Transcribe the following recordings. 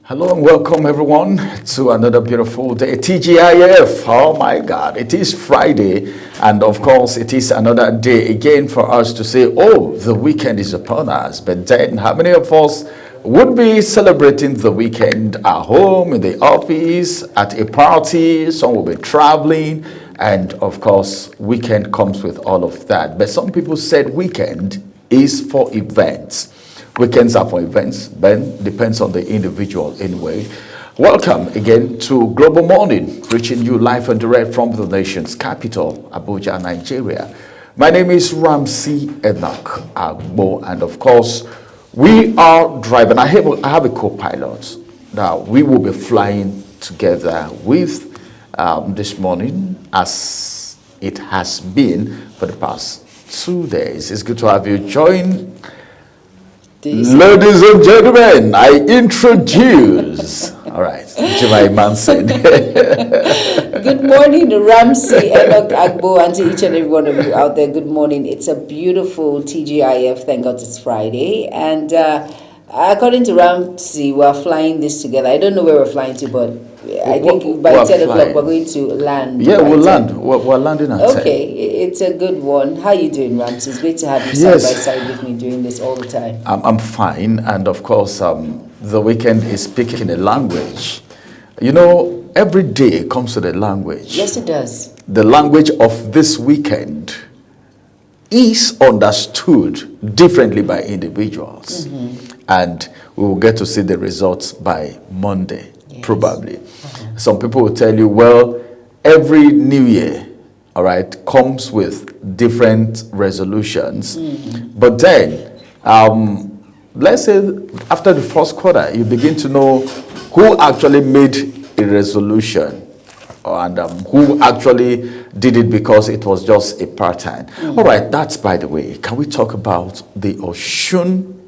Hello and welcome everyone to another beautiful day. TGIF, oh my God, it is Friday, and of course it is another day again for us to say, oh, the weekend is upon us. But then how many of us would be celebrating the weekend at home, in the office, at a party? Some will be traveling, and of course weekend comes with all of that. But some people said weekend is for events. Weekends are for events, but depends on the individual anyway. Welcome again to Global Morning, reaching you live and direct from the nation's capital, Abuja, Nigeria. My name is Ramsey Enoch Agbo, and of course, we are driving. I have a co-pilot. Now, we will be flying together with this morning, as it has been for the past 2 days. It's good to have you join. Ladies and gentlemen, I introduce. All right, Jemai Manson. Good morning, Ramsey Enoch Agbo, and to each and every one of you out there. Good morning. It's a beautiful TGIF. Thank God it's Friday, and according to Ramsey, we're flying this together. I don't know where we're flying to, but I think by 10 o'clock we're going to land. Yeah, we'll land. We're landing at 10. Okay, it's a good one. How you doing, Ramsey? It's great to have you side by side with me doing this all the time. I'm fine, and of course, the weekend is speaking a language. You know, every day comes with a language. Yes, it does. The language of this weekend is understood differently by individuals, and we will get to see the results by Monday. Yes. Probably. Some people will tell you, well, every new year, all right, comes with different resolutions. But then, let's say after the first quarter, you begin to know who actually made a resolution and who actually did it because it was just a part-time. All right, that's by the way. Can we talk about the Osun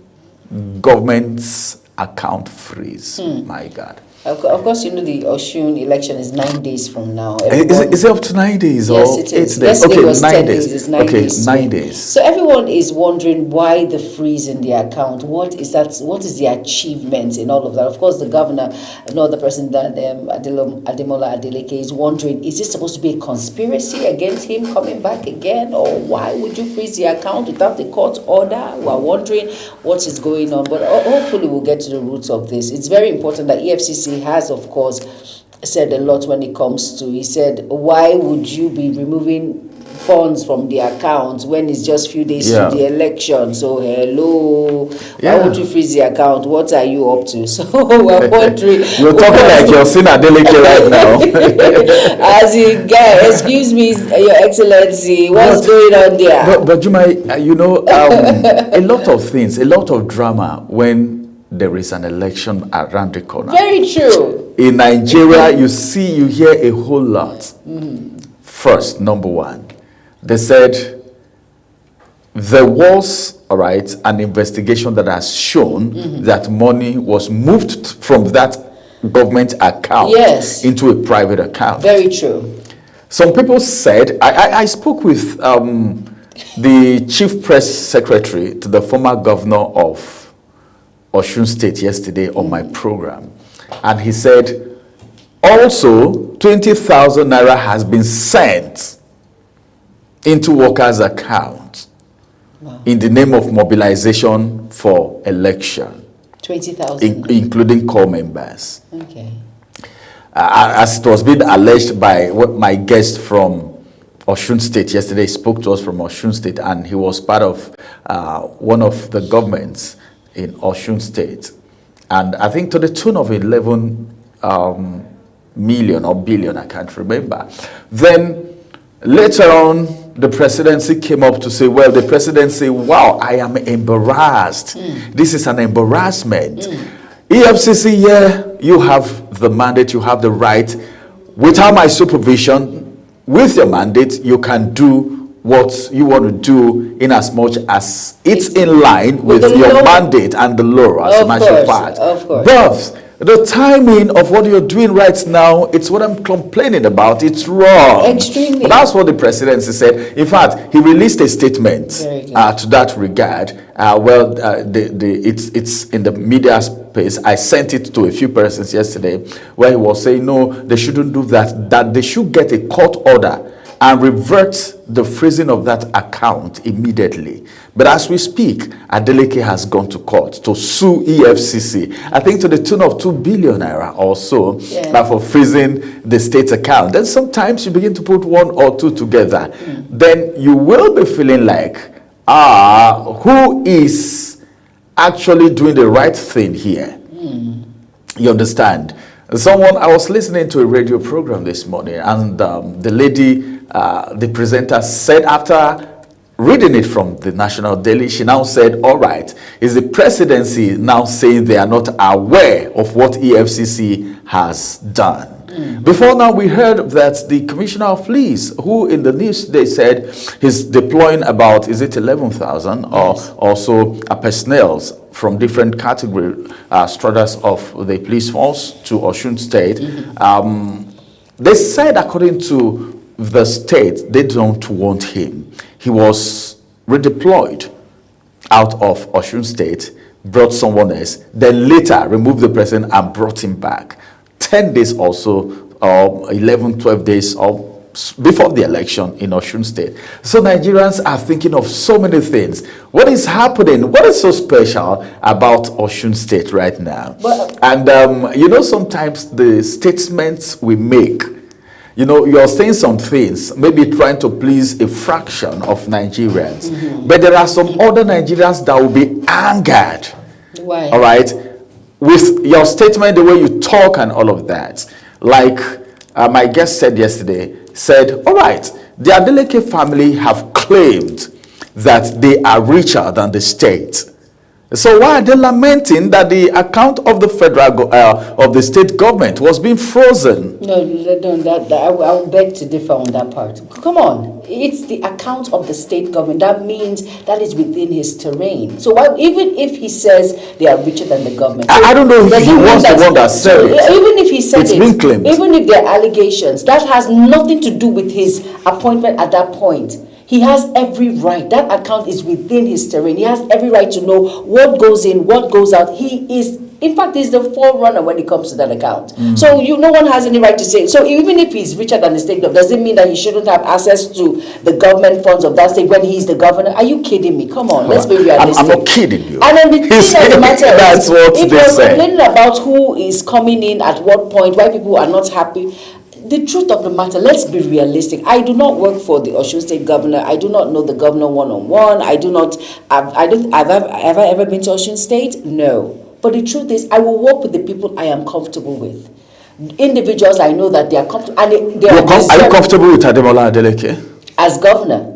government's account freeze? My God. Of course, you know the Osun election is 9 days from now. Is it up to 9 days? Yes, it is. 8 days? Yesterday Okay, was 9 10 days. It's 9 Okay, days. 9 days. So everyone is wondering why the freeze in the account. What is that? What is the achievement in all of that? Of course, the governor, another person, that Ademola Adeleke, is wondering: is this supposed to be a conspiracy against him coming back again, or why would you freeze the account without the court order? We're wondering what is going on, but hopefully we'll get to the roots of this. It's very important that EFCC has, of course, said a lot when it comes to, he said, why would you be removing funds from the account when it's just few days to the election? So hello, why would you freeze the account? What are you up to? So we're wondering. You're talking like you're seeing Adeleke right now. As a guy, excuse me, Your Excellency, what's going on there? But you might, you know, a lot of things, a lot of drama when there is an election around the corner. Very true. In Nigeria, you hear a whole lot. First, number one, they said there was, all right, an investigation that has shown that money was moved from that government account into a private account. Very true. Some people said, I spoke with the chief press secretary to the former governor of Osun State yesterday on my program, and he said also 20,000 naira has been sent into workers' accounts in the name of mobilization for election. 20,000, including corps members. Okay. As it was being alleged by my guest from Osun State yesterday, spoke to us from Osun State, and he was part of one of the governments in Osun State, and I think to the tune of 11 million or billion, I can't remember. Then later on, the presidency came up to say, well, the presidency, wow, I am embarrassed. This is an embarrassment. EFCC, yeah, you have the mandate, you have the right. Without my supervision, with your mandate, you can do what you want to do in as much as it's in line with your mandate and the law, as a matter of fact. Of course. But The timing of what you're doing right now, it's what I'm complaining about. It's wrong. Extremely. But that's what the presidency said. In fact, he released a statement to that regard. It's in the media space. I sent it to a few persons yesterday, where he was saying, no, they shouldn't do that. That they should get a court order and revert the freezing of that account immediately. But as we speak, Adeleke has gone to court to sue EFCC, I think to the tune of 2 billion naira or so, for freezing the state account. Then sometimes you begin to put one or two together. Then you will be feeling like, who is actually doing the right thing here? You understand? I was listening to a radio program this morning, and the lady, the presenter, said, after reading it from the National Daily, she now said, all right, is the presidency now saying they are not aware of what EFCC has done? Before now, we heard that the commissioner of police, who in the news they said he's deploying about, is it 11,000 or also personnel from different category stratas of the police force to Osun State. They said, according to the state, they don't want him. He was redeployed out of Osun State, brought someone else, then later removed the person and brought him back. 10 days also, 11, 12 days before the election in Osun State. So Nigerians are thinking of so many things. What is happening? What is so special about Osun State right now? And sometimes the statements we make, you're saying some things, maybe trying to please a fraction of Nigerians. But there are some other Nigerians that will be angered. Why? All right? With your statement, the way you talk and all of that. Like my guest said yesterday, all right, the Adeleke family have claimed that they are richer than the state. So why are they lamenting that the account of the federal of the state government was being frozen? No, I will beg to differ on that part. Come on, it's the account of the state government. That means that is within his terrain. So even if he says they are richer than the government, I don't know if he was the one that said it. Even if he said it's been claimed. Even if there are allegations, that has nothing to do with his appointment at that point. He has every right. That account is within his terrain. He has every right to know what goes in, what goes out. He is, in fact, he's the forerunner when it comes to that account. So no one has any right to say. So even if he's richer than the state government, does it mean that he shouldn't have access to the government funds of that state when he's the governor? Are you kidding me? Come on, let's be realistic. I'm not kidding you. And then the thing of the matter is, if you're complaining about who is coming in at what point, why people are not happy, the truth of the matter, let's be realistic. I do not work for the Osun State governor. I do not know the governor one-on-one. Have I ever been to Osun State? No. But the truth is, I will work with the people I am comfortable with. Individuals I know that they are comfortable. And are you comfortable with Ademola Adeleke? As governor.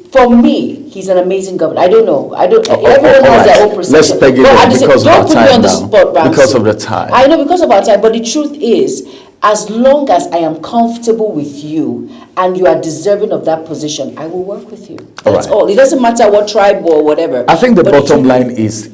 For me, he's an amazing governor. I don't know. Everyone has their own perception. Let's peg it because of our time now. Because of the time. I know, because of our time. But the truth is, as long as I am comfortable with you and you are deserving of that position, I will work with you. That's all. It doesn't matter what tribe or whatever. I think the bottom line is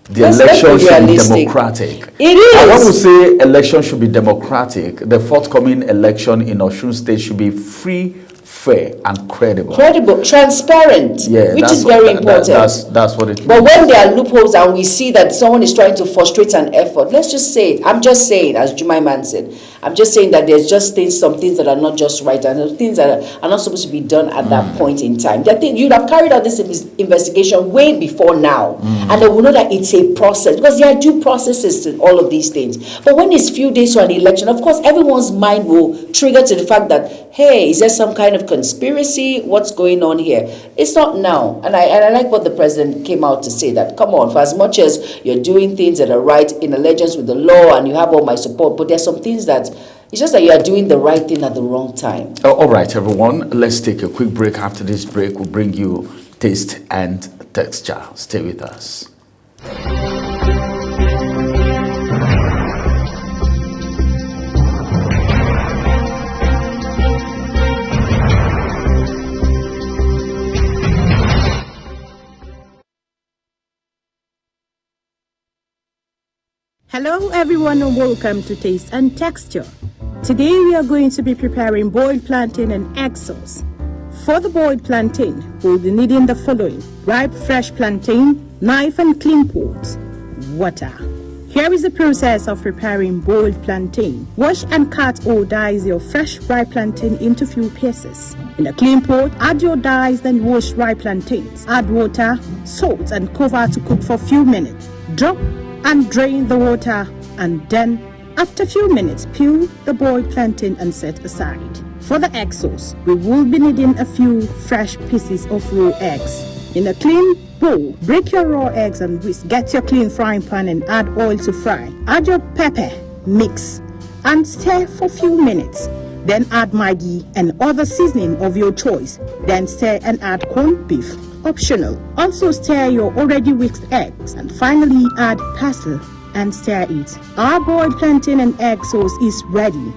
the election should be democratic. It is. I want to say election should be democratic. The forthcoming election in Osun State should be free, fair and credible, transparent, which is very important. That's what it means. But when there are loopholes and we see that someone is trying to frustrate an effort, let's just say it. I'm just saying, as Jumai Man said, I'm just saying that there's just some things that are not just right, and things that are not supposed to be done at that point in time. You'd have carried out this investigation way before now, and they will know that it's a process, because there are due processes to all of these things. But when it's few days to an election, of course, everyone's mind will trigger to the fact that, hey, is there some kind of conspiracy? What's going on here? It's not now. And I like what the president came out to say, that, come on, for as much as you're doing things that are right in allegiance with the law and you have all my support, but there's some things that it's just that you are doing the right thing at the wrong time. All right, everyone. Let's take a quick break. After this break, we'll bring you Taste and Texture. Stay with us. Hello everyone and welcome to Taste and Texture. Today we are going to be preparing boiled plantain and egg sauce. For the boiled plantain, we'll be needing the following: ripe fresh plantain, knife and clean pot, water. Here is the process of preparing boiled plantain. Wash and cut or dice your fresh ripe plantain into few pieces. In a clean pot, add your diced and washed ripe plantains. Add water, salt and cover to cook for a few minutes. Drop and drain the water, and then after a few minutes peel the boiled plantain and set aside. For the egg sauce, we will be needing a few fresh pieces of raw eggs. In a clean bowl, break your raw eggs and whisk. Get your clean frying pan and add oil to fry. Add your pepper, mix and stir for a few minutes. Then add Maggi and other seasoning of your choice. Then stir and add corned beef. Optional. Also stir your already whisked eggs and finally add parsley and stir it. Our boiled plantain and egg sauce is ready.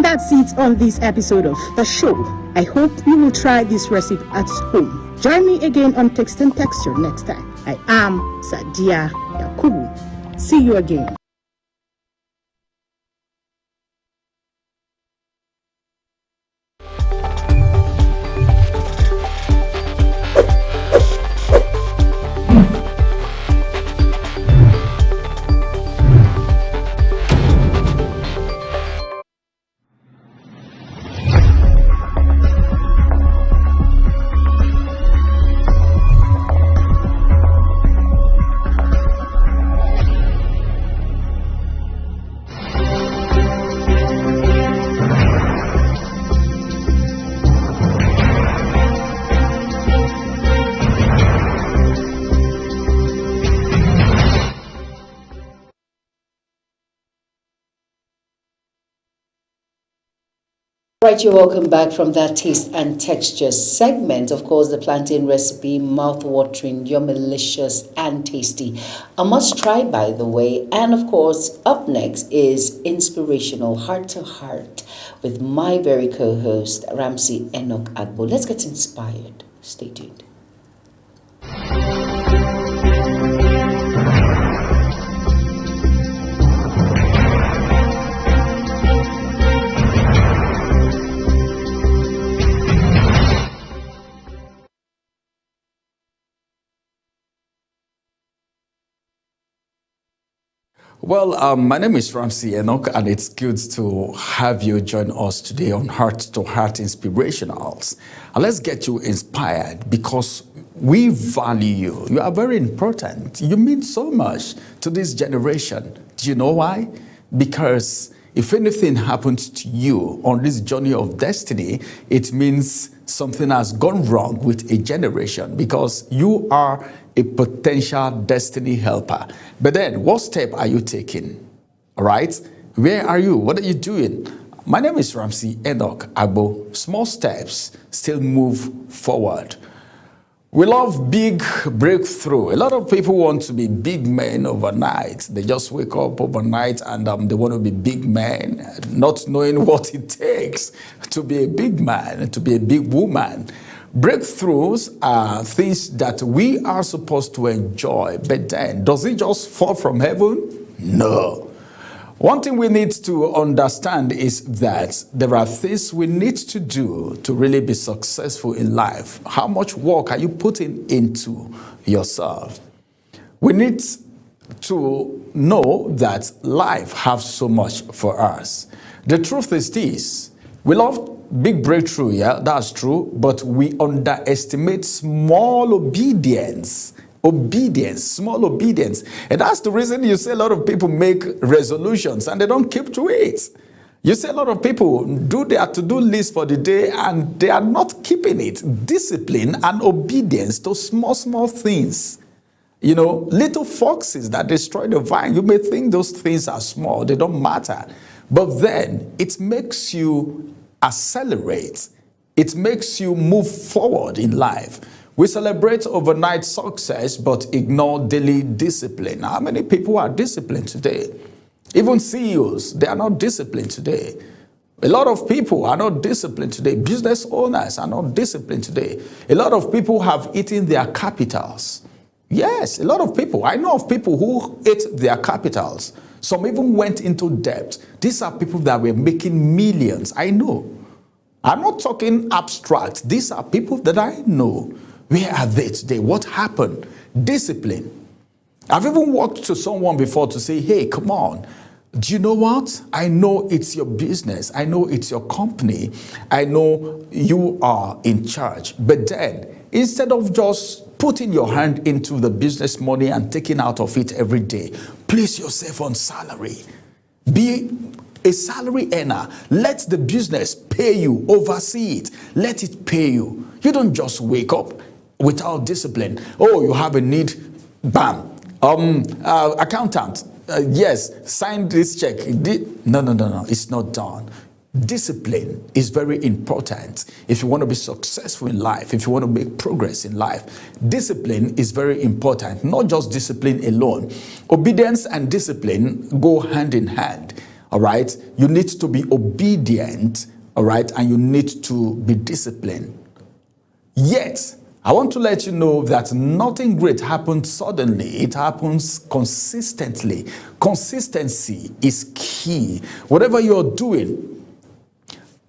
That's it on this episode of the show. I hope you will try this recipe at home. Join me again on Taste and Texture next time. I am Sadia Yakubu. See you again. Right, you're welcome back from that Taste and Texture segment. Of course, the plantain recipe, mouth-watering, yummy-licious and tasty. A must-try, by the way. And of course, up next is Inspirational Heart to Heart with my very co-host, Ramsey Enoch Agbo. Let's get inspired. Stay tuned. Well, my name is Ramsey Enoch, and it's good to have you join us today on Heart to Heart Inspirationals. And let's get you inspired because we value you. You are very important. You mean so much to this generation. Do you know why? Because if anything happens to you on this journey of destiny, it means something has gone wrong with a generation because you are a potential destiny helper. But then, what step are you taking? All right? Where are you? What are you doing? My name is Ramsey Enoch Agbo. Small steps still move forward. We love big breakthrough. A lot of people want to be big men overnight. They just wake up overnight and they want to be big men, not knowing what it takes to be a big man, to be a big woman. Breakthroughs are things that we are supposed to enjoy, but then, does it just fall from heaven? No. One thing we need to understand is that there are things we need to do to really be successful in life. How much work are you putting into yourself? We need to know that life has so much for us. The truth is this: we love big breakthrough, yeah, that's true, but we underestimate small obedience. Small obedience. And that's the reason you see a lot of people make resolutions and they don't keep to it. You see a lot of people do their to-do list for the day and they are not keeping it. Discipline and obedience to small things. You know, little foxes that destroy the vine. You may think those things are small, they don't matter. But then it makes you accelerate. It makes you move forward in life. We celebrate overnight success, but ignore daily discipline. How many people are disciplined today? Even CEOs, they are not disciplined today. A lot of people are not disciplined today. Business owners are not disciplined today. A lot of people have eaten their capitals. Yes, a lot of people. I know of people who ate their capitals. Some even went into debt. These are people that were making millions. I know. I'm not talking abstract. These are people that I know. Where are they today? What happened? Discipline. I've even walked to someone before to say, hey, come on. Do you know what? I know it's your business. I know it's your company. I know you are in charge. But then, instead of just putting your hand into the business money and taking out of it every day, place yourself on salary. Be a salary earner. Let the business pay you. Oversee it. Let it pay you. You don't just wake up without discipline. Oh, you have a need. Bam. Accountant. Yes, sign this check. No. It's not done. Discipline is very important if you want to be successful in life, if you want to make progress in life. Discipline is very important, not just discipline alone. Obedience and discipline go hand in hand, all right? You need to be obedient, all right, and you need to be disciplined. Yet, I want to let you know that nothing great happens suddenly. It happens consistently. Consistency is key. Whatever you're doing.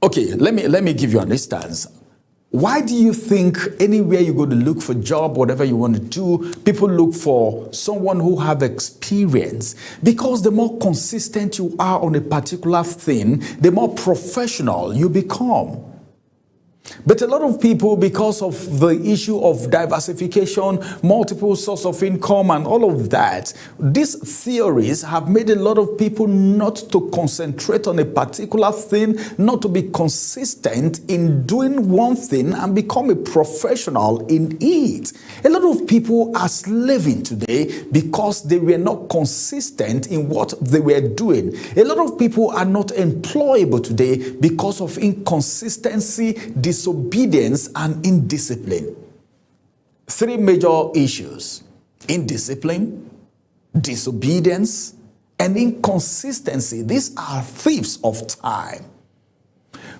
Okay, let me give you an instance. Why do you think anywhere you go to look for a job, whatever you want to do, people look for someone who have experience? Because the more consistent you are on a particular thing, the more professional you become. But a lot of people, because of the issue of diversification, multiple sources of income and all of that, these theories have made a lot of people not to concentrate on a particular thing, not to be consistent in doing one thing and become a professional in it. A lot of people are slaving today because they were not consistent in what they were doing. A lot of people are not employable today because of inconsistency, disobedience, and indiscipline. Three major issues: indiscipline, disobedience, and inconsistency. These are thieves of time.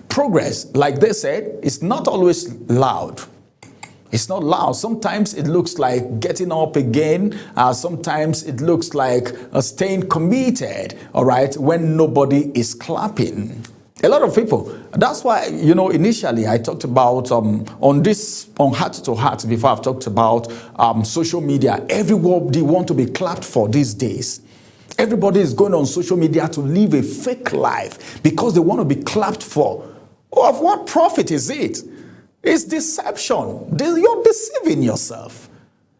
Progress, like they said, is not always loud. It's not loud. Sometimes it looks like getting up again. Sometimes it looks like staying committed, all right, when nobody is clapping. A lot of people. That's why, initially I talked about on Heart to Heart, before I've talked about social media. Everybody want to be clapped for these days. Everybody is going on social media to live a fake life because they want to be clapped for. Oh, of what profit is it? It's deception. You're deceiving yourself.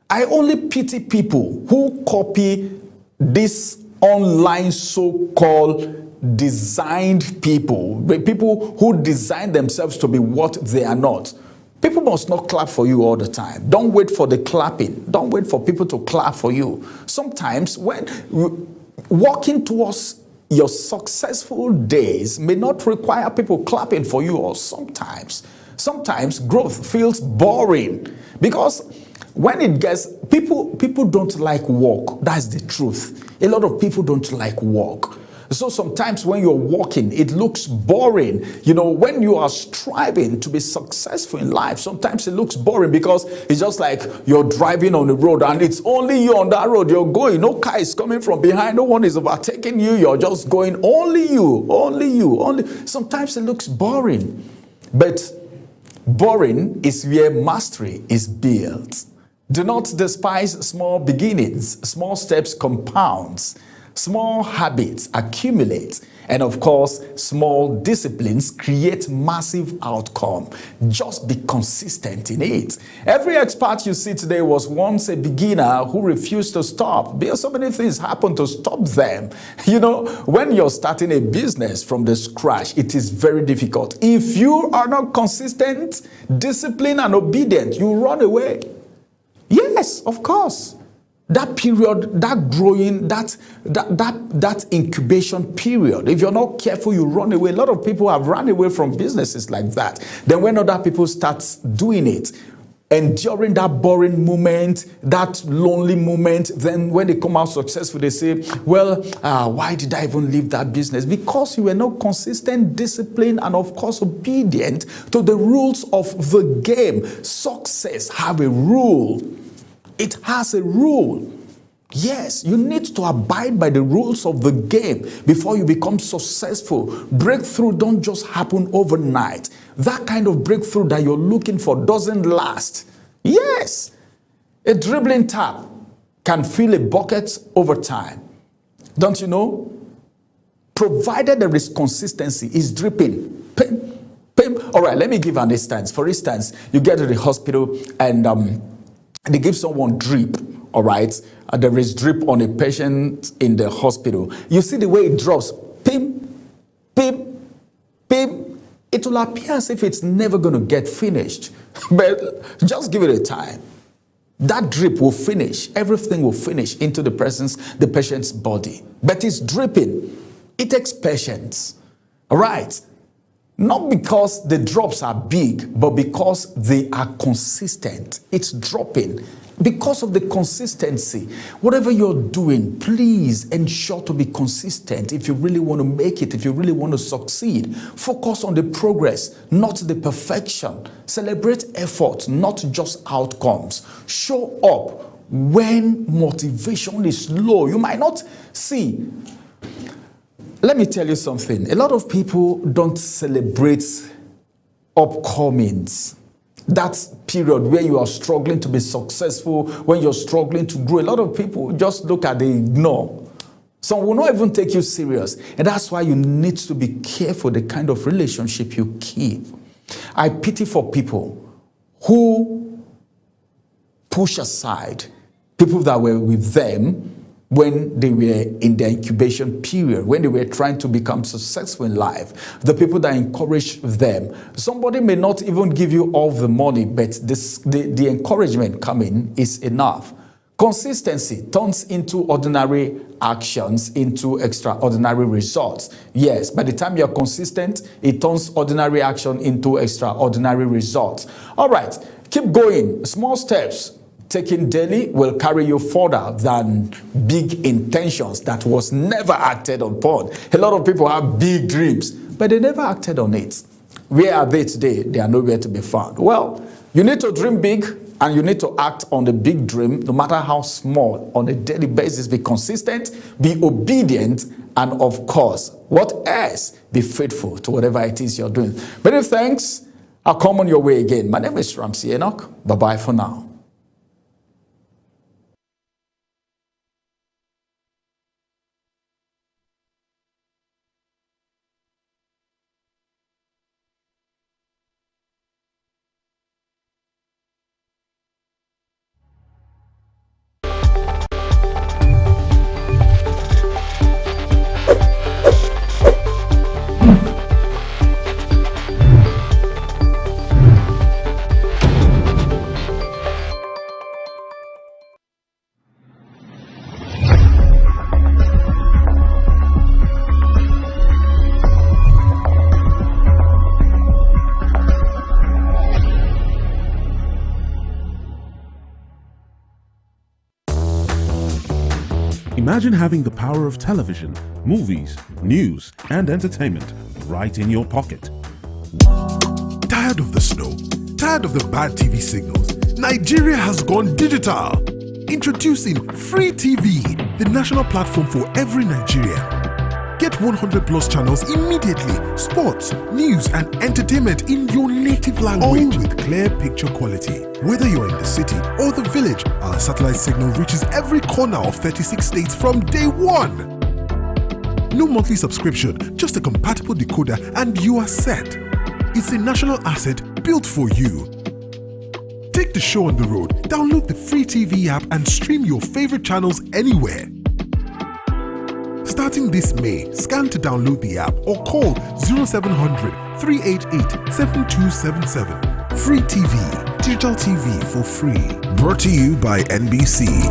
I only pity people who copy this online so-called designed people who design themselves to be what they are not. People must not clap for you all the time. Don't wait for the clapping. Don't wait for people to clap for you. Sometimes when walking towards your successful days may not require people clapping for you, or sometimes growth feels boring because when it gets, people don't like work. That's the truth. A lot of people don't like work. So sometimes when you're walking, it looks boring. When you are striving to be successful in life, sometimes it looks boring because it's just like you're driving on the road and it's only you on that road. You're going. No car is coming from behind. No one is overtaking you. You're just going. Only you. Sometimes it looks boring. But boring is where mastery is built. Do not despise small beginnings. Small steps compounds. Small habits accumulate. And of course, small disciplines create massive outcome. Just be consistent in it. Every expert you see today was once a beginner who refused to stop because so many things happen to stop them. When you're starting a business from the scratch, it is very difficult. If you are not consistent, disciplined, and obedient, you run away. Yes, of course. That period, that growing, that incubation period, if you're not careful, you run away. A lot of people have run away from businesses like that. Then when other people start doing it, and during that boring moment, that lonely moment, then when they come out successful, they say, well, why did I even leave that business? Because you were not consistent, disciplined, and of course obedient to the rules of the game. Success have a rule. It has a rule. Yes, you need to abide by the rules of the game before you become successful. Breakthrough don't just happen overnight. That kind of breakthrough that you're looking for doesn't last. Yes, a dribbling tap can fill a bucket over time. Don't you know? Provided there is consistency, it's dripping. Pim, pim. All right, let me give an instance. For instance, you get to the hospital and they give someone drip. All right, there is drip on a patient in the hospital. You see the way it drops, pim, pim, pim. It will appear as if it's never going to get finished, but just give it a time. That drip will finish. Everything will finish into the patient's body, but it's dripping. It takes patience. All right. Not because the drops are big, but because they are consistent. It's dropping. Because of the consistency, whatever you're doing, please ensure to be consistent. If you really want to make it, if you really want to succeed, focus on the progress, not the perfection. Celebrate effort, not just outcomes. Show up when motivation is low. You might not see. Let me tell you something. A lot of people don't celebrate upcomings. That period where you are struggling to be successful, when you're struggling to grow, a lot of people just look at the ignore. Some will not even take you serious. And that's why you need to be careful the kind of relationship you keep. I pity for people who push aside people that were with them when they were in their incubation period, when they were trying to become successful in life, the people that encourage them. Somebody may not even give you all the money, but the encouragement coming is enough. Consistency turns into ordinary actions into extraordinary results. Yes, by the time you're consistent, it turns ordinary action into extraordinary results. All right, keep going. Small steps taken daily will carry you further than big intentions that was never acted upon. A lot of people have big dreams, but they never acted on it. Where are they today? They are nowhere to be found. Well, you need to dream big and you need to act on the big dream, no matter how small, on a daily basis. Be consistent, be obedient, and of course, what else? Be faithful to whatever it is you're doing. Many thanks. I'll come on your way again. My name is Ramsey Enoch. Bye-bye for now. Imagine having the power of television, movies, news, and entertainment right in your pocket. Tired of the snow? Tired of the bad TV signals? Nigeria has gone digital. Introducing Free TV, the national platform for every Nigerian. Get 100 plus channels immediately. Sports, news, and entertainment in your native language. All with clear picture quality. Whether you're in the city or the village, our satellite signal reaches every corner of 36 states from day one. No monthly subscription, just a compatible decoder and you are set. It's a national asset built for you. Take the show on the road, download the Free TV app and stream your favorite channels anywhere. Starting this May, scan to download the app or call 0700 388 7277. Free TV, digital TV for free. Brought to you by NBC.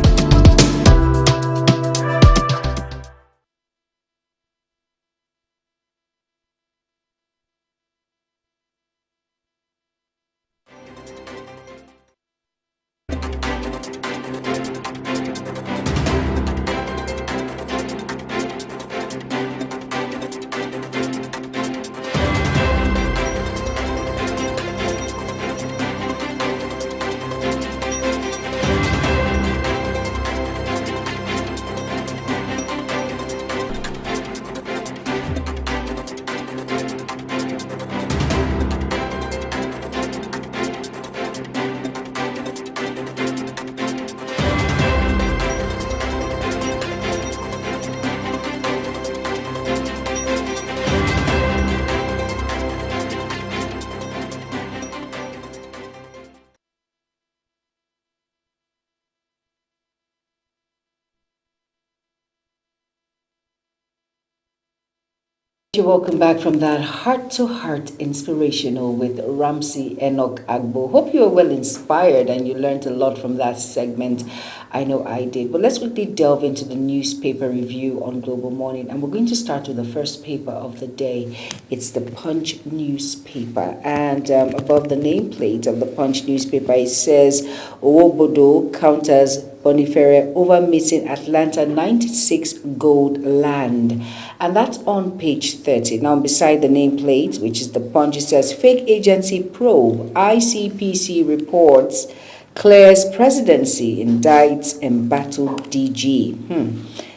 Okay, welcome back from that heart-to-heart inspirational with Ramsey Enoch Agbo. Hope you are well inspired and you learned a lot from that segment. I know I did. But let's quickly delve into the newspaper review on Global Morning. And we're going to start with the first paper of the day. It's the Punch newspaper. And above the nameplate of the Punch newspaper, it says, Owobodo counters Boniface over missing Atlanta 96 gold land. And that's on page 30. Now, beside the nameplate, which is the Punch, it says, fake agency probe, ICPC reports, clears presidency, indicts embattled DG.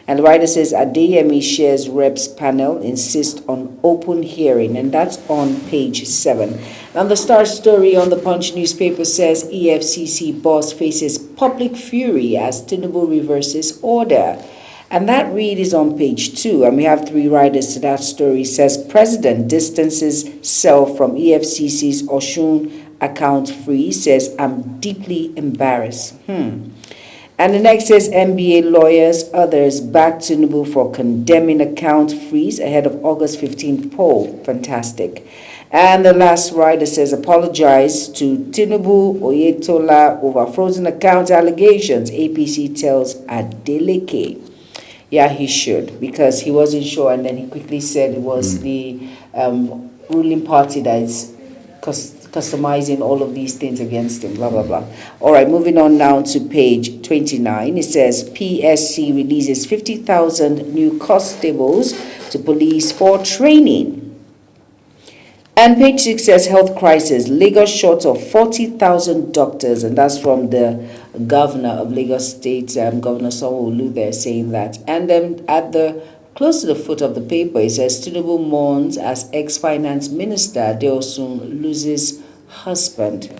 And the writer says, Adeyemi shares reps panel, insist on open hearing. And that's on page 7. And the star story on the Punch newspaper says, EFCC boss faces public fury as Tinubu reverses order. And that read is on page 2, and we have 3 riders to that story. It says, President distances self from EFCC's Oshun account freeze, says, I'm deeply embarrassed. And the next says, NBA lawyers, others back Tinubu for condemning account freeze ahead of August 15th poll. Fantastic. And the last rider says, apologize to Tinubu Oyetola over frozen account allegations. APC tells Adeleke. Yeah, he should, because he wasn't sure, and then he quickly said it was the ruling party that is customizing all of these things against him, blah, blah, blah. All right, moving on now to page 29. It says, PSC releases 50,000 new constables to police for training. And page 6 says, health crisis, Lagos short of 40,000 doctors, and that's from the governor of Lagos State, Governor Sanwo-Olu there, saying that. And then at the close to the foot of the paper, it says, Tinubu mourns as ex-finance minister Adeosun loses husband.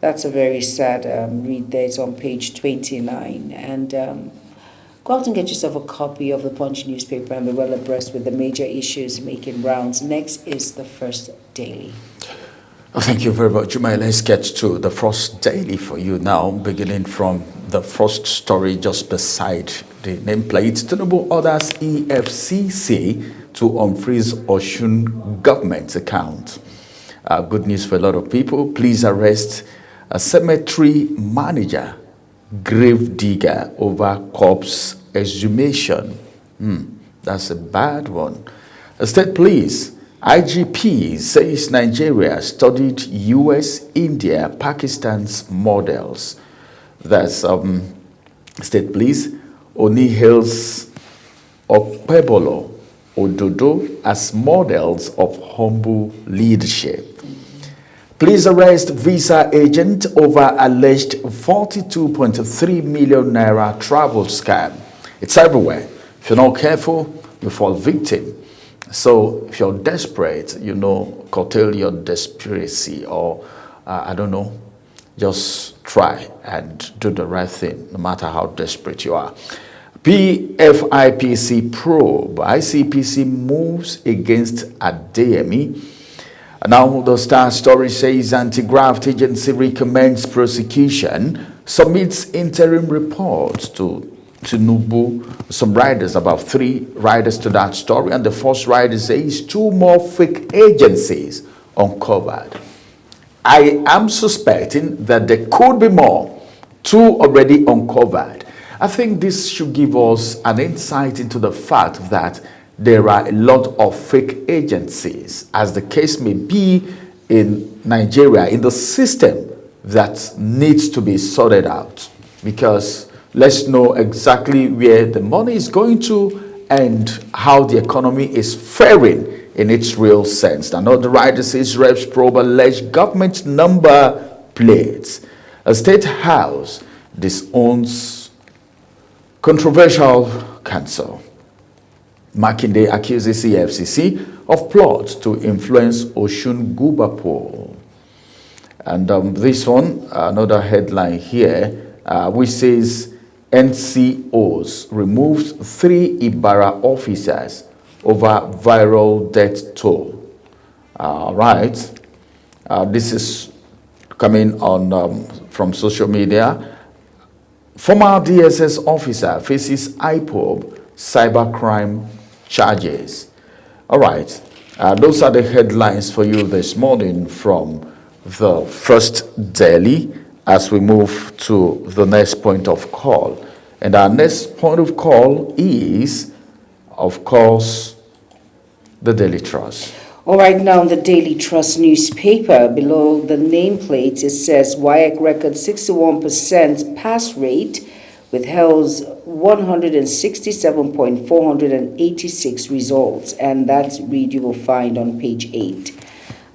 That's a very sad read there. It's on page 29. And go out and get yourself a copy of the Punch newspaper and be well abreast with the major issues making rounds. Next is the First Daily. Thank you very much, Jumai. Let's get to the First Daily for you now, beginning from the first story just beside the nameplate. Tinubu orders EFCC to unfreeze Oshun government account. Good news for a lot of people. Please arrest a cemetery manager, grave digger over corpse exhumation. That's a bad one. State police, IGP says Nigeria studied US, India, Pakistan's models. That's state police. Oni hails Okpebolo Ododo as models of humble leadership. Please arrest visa agent over alleged 42.3 million naira travel scam. It's everywhere. If you're not careful, you fall victim. So if you're desperate, curtail your desperacy, or I don't know, just try and do the right thing, no matter how desperate you are. PFIPC probe. ICPC moves against Adeyemi. Now the Star story says anti-graft agency recommends prosecution, submits interim report to Tinubu. Some riders, about 3 riders to that story, and the first rider says 2 more fake agencies uncovered. I am suspecting that there could be more, 2 already uncovered. I think this should give us an insight into the fact that there are a lot of fake agencies, as the case may be in Nigeria, in the system that needs to be sorted out. Because let's know exactly where the money is going to and how the economy is faring in its real sense. Another writer says reps probe alleged government number plates. A state house disowns controversial council. Makinde accuses EFCC of plot to influence Oshun Guba poll. And this one, another headline here, which says NCOs removes 3 Ibarra officers over viral death toll. Right. This is coming on from social media. Former DSS officer faces IPOB cybercrime charges. All right. Those are the headlines for you this morning from the first daily as we move to the next point of call. And our next point of call is, of course, the Daily Trust. All right, now the Daily Trust newspaper, below the nameplate, it says Wike record 61% pass rate with Hell's 167.486 results. And that read you will find on page 8.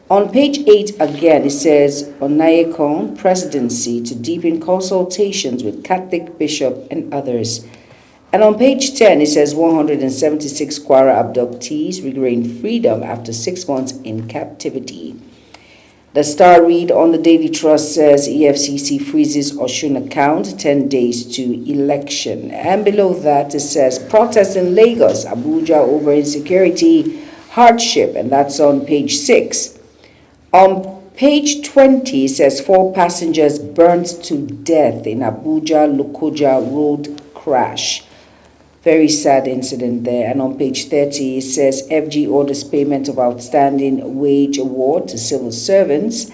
On page 8 again, it says Onayekon presidency to deepen consultations with Catholic bishop and others. And on page 10, it says 176 Kwara abductees regain freedom after 6 months in captivity. The Star read on the Daily Trust says EFCC freezes Oshun account 10 days to election. And below that, it says protest in Lagos, Abuja over insecurity, hardship, and that's on page 6. On page 20, it says 4 passengers burnt to death in Abuja Lokoja road crash. Very sad incident there. And on page 30, it says FG orders payment of outstanding wage award to civil servants.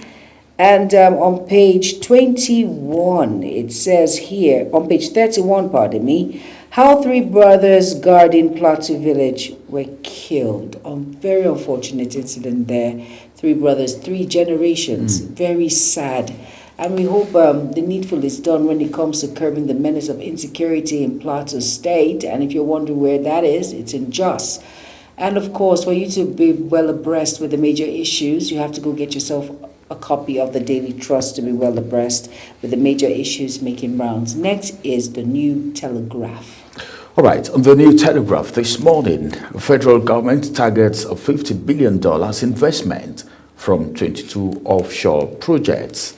And on page 21, it says here, on page 31, pardon me, how 3 brothers guarding Plateau village were killed. Very unfortunate incident there. 3 brothers, 3 generations. Very sad. And we hope the needful is done when it comes to curbing the menace of insecurity in Plateau State. And if you're wondering where that is, it's in Jos. And of course, for you to be well abreast with the major issues, you have to go get yourself a copy of the Daily Trust to be well abreast with the major issues making rounds. Next is the New Telegraph. All right, on the New Telegraph this morning, the federal government targets a $50 billion investment from 22 offshore projects.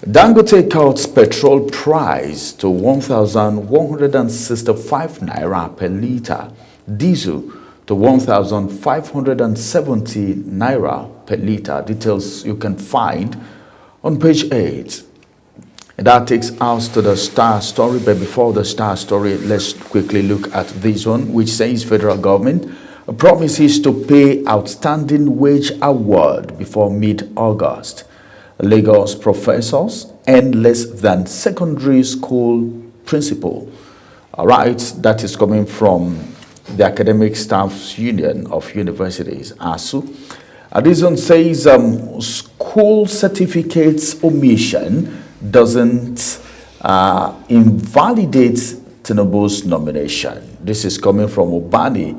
Dangote cuts petrol price to 1,165 naira per litre, diesel to 1,570 naira per litre. Details you can find on page 8. And that takes us to the Star story. But before the Star story, let's quickly look at this one, which says federal government promises to pay outstanding wage award before mid-August. Lagos professors and less than secondary school principal. All right, that is coming from the Academic Staffs Union of Universities, ASU. This one says school certificates omission doesn't invalidate Tinubu's nomination. This is coming from Obani.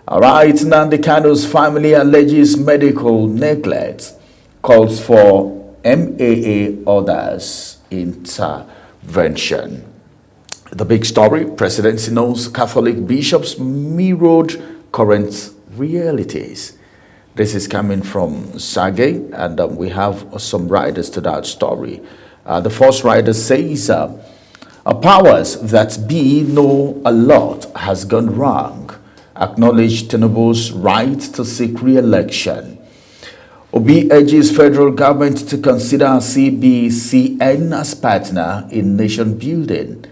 All right, Nnamdi Kanu's family alleges medical neglect, calls for MAA orders intervention. The big story, presidency knows Catholic bishops mirrored current realities. This is coming from Sage, and we have some writers to that story. The first writer says, powers that be know a lot has gone wrong. Acknowledge Tinubu's right to seek re-election. Obi urges federal government to consider CBCN as partner in nation building.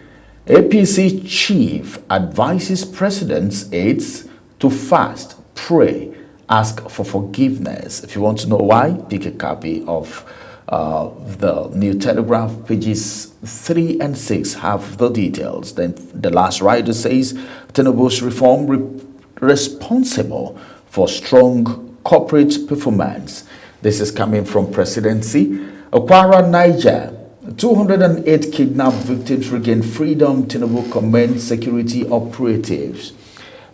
APC chief advises president's aides to fast, pray, ask for forgiveness. If you want to know why, pick a copy of the New Telegraph. Pages 3 and 6 have the details. Then the last writer says Tinubu's reform responsible for strong corporate performance. This is coming from presidency. Kwara, Niger, 208 kidnapped victims regain freedom. Tinubu commends security operatives.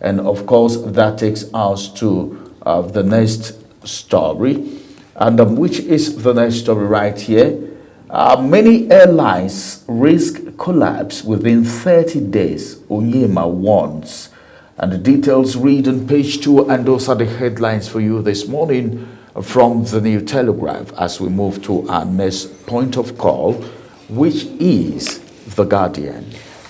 And of course, that takes us to the next story. And which is the next story right here. Many airlines risk collapse within 30 days, Onyema warns. And the details read on page 2, and those are the headlines for you this morning from the New Telegraph as we move to our next point of call, which is The Guardian.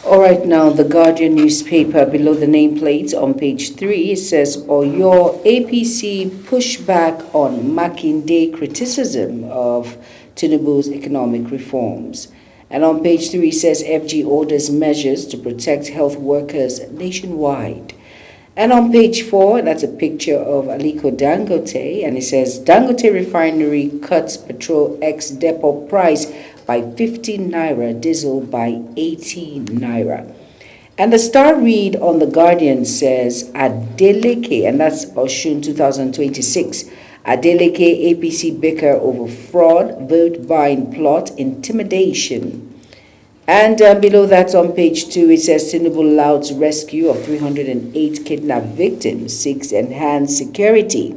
All right, now the Guardian newspaper, below the nameplate on page 3, it says, Oyo APC pushback on Makinde criticism of Tinubu's economic reforms. And on page 3, it says FG orders measures to protect health workers nationwide. And on page 4, that's a picture of Aliko Dangote, and it says, Dangote refinery cuts petrol ex-depot price by 15 naira, diesel by 18 naira. And the star read on The Guardian says, Adeleke, and that's Oshun 2026, Adeleke APC bicker over fraud, vote buying plot, intimidation. And below that on page 2, it says Tinubu louds rescue of 308 kidnapped victims, seeks enhanced security.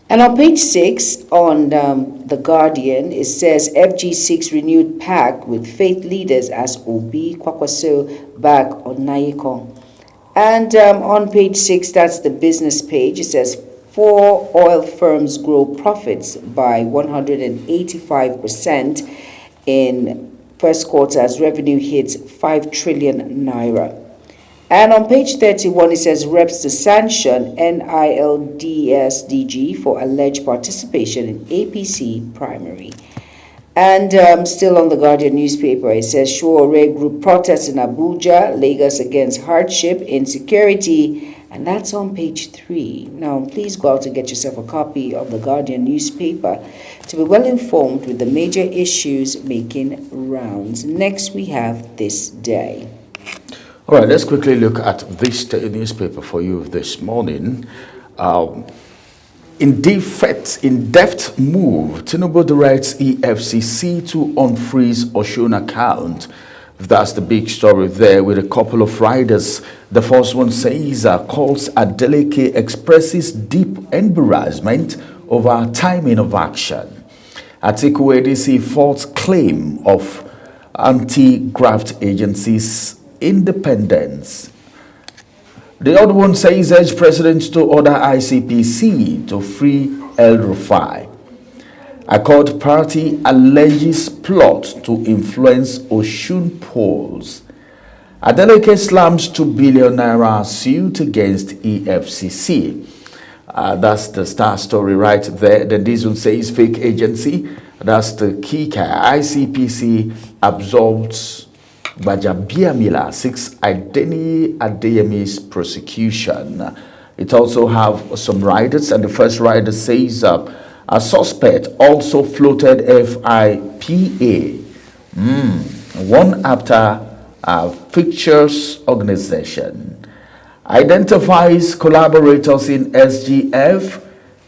And on page 6, on The Guardian, it says FG6 renewed pact with faith leaders as Obi Kwakwaso back on Nayiko. And on page 6, that's the business page, it says 4 oil firms grow profits by 185% in first quarter as revenue hits 5 trillion naira. And on page 31, it says reps to sanction NILDSDG for alleged participation in APC primary. And still on the Guardian newspaper, it says Shuore group protests in Abuja, Lagos against hardship, insecurity, and that's on page 3. Now, please go out and get yourself a copy of the Guardian newspaper to be well informed with the major issues making rounds. Next, we have This Day. All right, let's quickly look at this newspaper for you this morning. In-depth move, Tinubu directs EFCC to unfreeze Oshun account. That's the big story there with a couple of riders. The first one says, calls Adeleke expresses deep embarrassment over timing of action. Atiku ADC false claim of anti-graft agencies independence. The other one says urge president to order ICPC to free El Rufai. Accord party alleges plot to influence Oshun polls. Adeleke slams 2 billion naira suit against EFCC. That's the star story right there. Then this one says fake agency. That's the key. ICPC absolves Bajabiamila 6 Adeni Adeyemi's prosecution. It also have some riders, and the first rider says a suspect also floated FIPA. One after Pictures Organization identifies collaborators in SGF,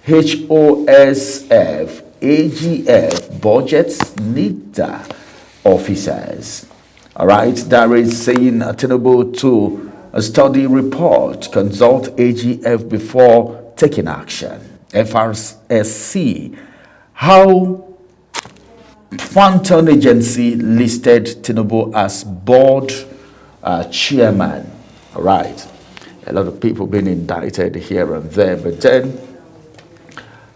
HOSF, AGF, budgets, NITA officers. All right, there is saying Tinubu to a study report, consult AGF before taking action. FRSC, how Phantom Agency listed Tinubu as board chairman. All right, a lot of people being indicted here and there, but then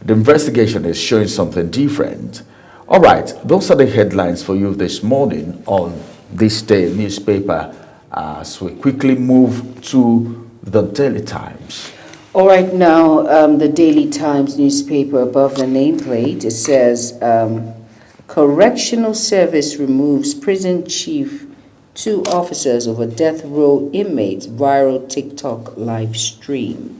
the investigation is showing something different. All right, those are the headlines for you this morning on This Day newspaper as we quickly move to the Daily Times. All right, now the Daily Times newspaper above the nameplate, it says Correctional Service removes prison chief, 2 officers over death row inmates, viral TikTok live stream.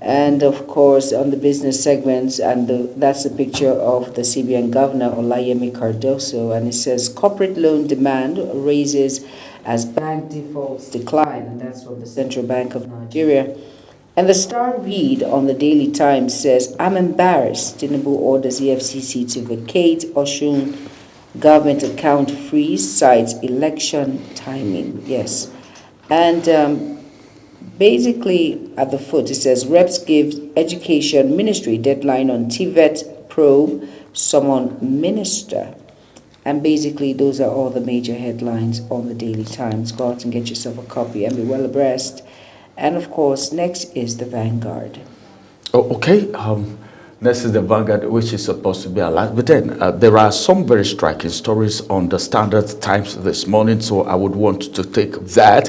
And of course, on the business segments, and that's a picture of the CBN governor, Olayemi Cardoso, and it says corporate loan demand raises as bank defaults decline, and that's from the Central Bank of Nigeria. And the star read on the Daily Times says, I'm embarrassed. Tinubu orders EFCC to vacate Oshun government account freeze, cites election timing. Yes. And basically, at the foot, it says, reps give education ministry deadline on TVET probe, summon minister. And basically, those are all the major headlines on the Daily Times. Go out and get yourself a copy and be well abreast. And of course, next is the Vanguard. Oh, okay. Next is the Vanguard, which is supposed to be our last. But then there are some very striking stories on the Standard Times this morning, so I would want to take that.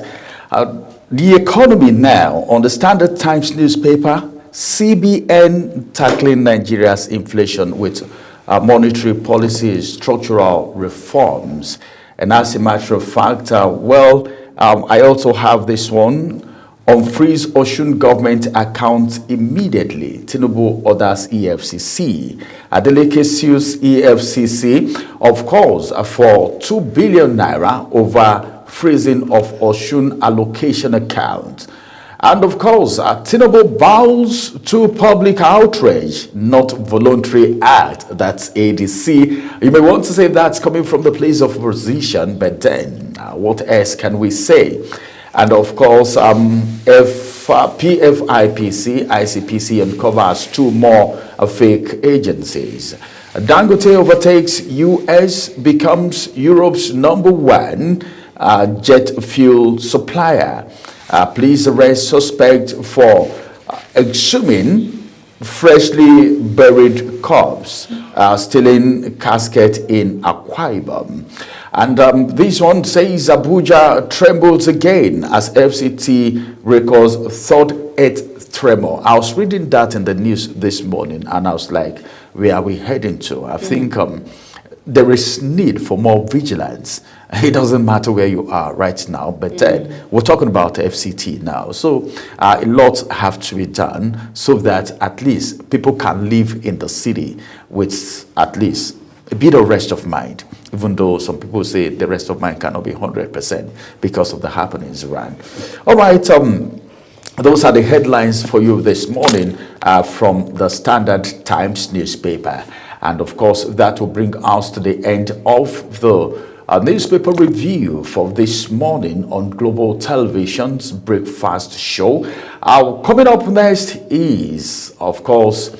The economy now on the Standard Times newspaper, CBN tackling Nigeria's inflation with monetary policy, structural reforms. And as a matter of fact, I also have this one unfreeze Osun government account immediately. Tinubu orders EFCC. Adeleke sues EFCC, of course, for 2 billion naira over freezing of Osun allocation account. And of course, Tinubu bows to public outrage, not voluntary act. That's ADC. You may want to say that's coming from the place of opposition, but then what else can we say? And of course, PFIPC, ICPC uncovers 2 more fake agencies. Dangote overtakes US, becomes Europe's #1 jet fuel supplier. Police arrest suspect for exhuming freshly buried corpse, stealing casket in Akwa Ibom. And this one says Abuja trembles again as FCT records third earth tremor. I was reading that in the news this morning and I was like, where are we heading to? I think there is need for more vigilance. It doesn't matter where you are right now, but we're talking about FCT now. So a lot have to be done so that at least people can live in the city with at least a bit of rest of mind, even though some people say the rest of mind cannot be 100% because of the happenings around. All right, those are the headlines for you this morning from the Standard Times newspaper. And of course, that will bring us to the end of the newspaper review for this morning on Global Television's Breakfast Show. Coming up next is, of course,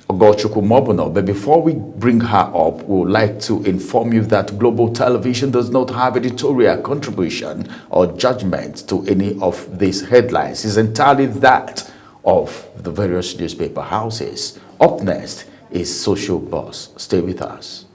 Ogochukwu Mobuno. But before we bring her up, we would like to inform you that Global Television does not have editorial contribution or judgment to any of these headlines. It's entirely that of the various newspaper houses. Up next is Social Buzz. Stay with us.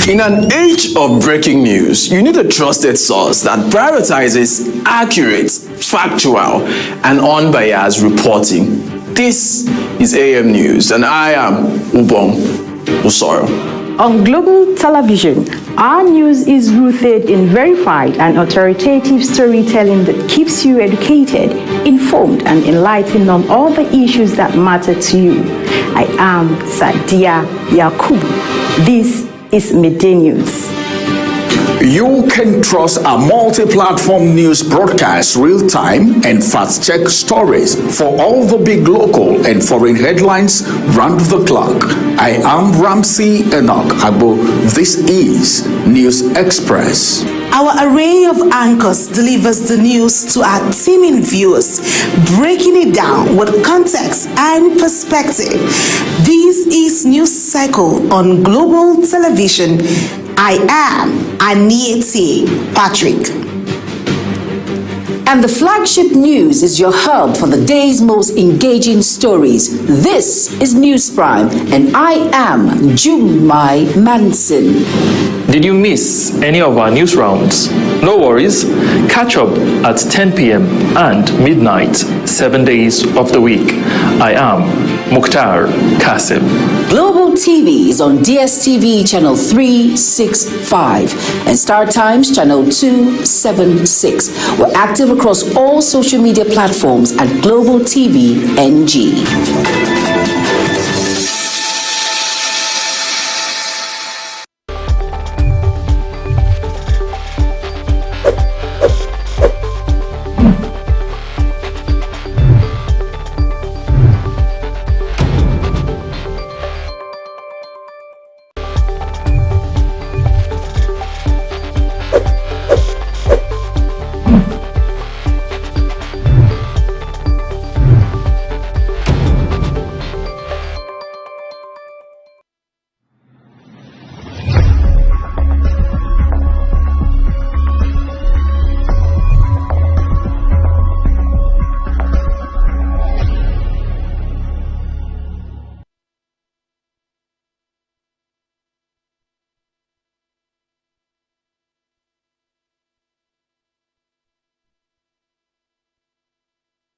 In an age of breaking news, you need a trusted source that prioritizes accurate, factual, and unbiased reporting. This is AM News, and I am Ubong Usoro. On Global Television, our news is rooted in verified and authoritative storytelling that keeps you educated, informed, and enlightened on all the issues that matter to you. I am Sadia Yakubu. This is Midday News. You can trust a multi-platform news broadcast, real-time and fast-check stories for all the big local and foreign headlines round the clock. I am Ramsey Enoch Agbo. This is News Express. Our array of anchors delivers the news to our teeming viewers, breaking it down with context and perspective. This is News Cycle on Global Television. I am Anieti Patrick. And the flagship news is your hub for the day's most engaging stories. This is News Prime, and I am Jumai Manson. Did you miss any of our news rounds? No worries. Catch up at 10 p.m. and midnight, 7 days of the week. I am Mukhtar Kasim. Global TV is on DSTV channel 365 and Star Times channel 276. We're active across all social media platforms at Global TV NG.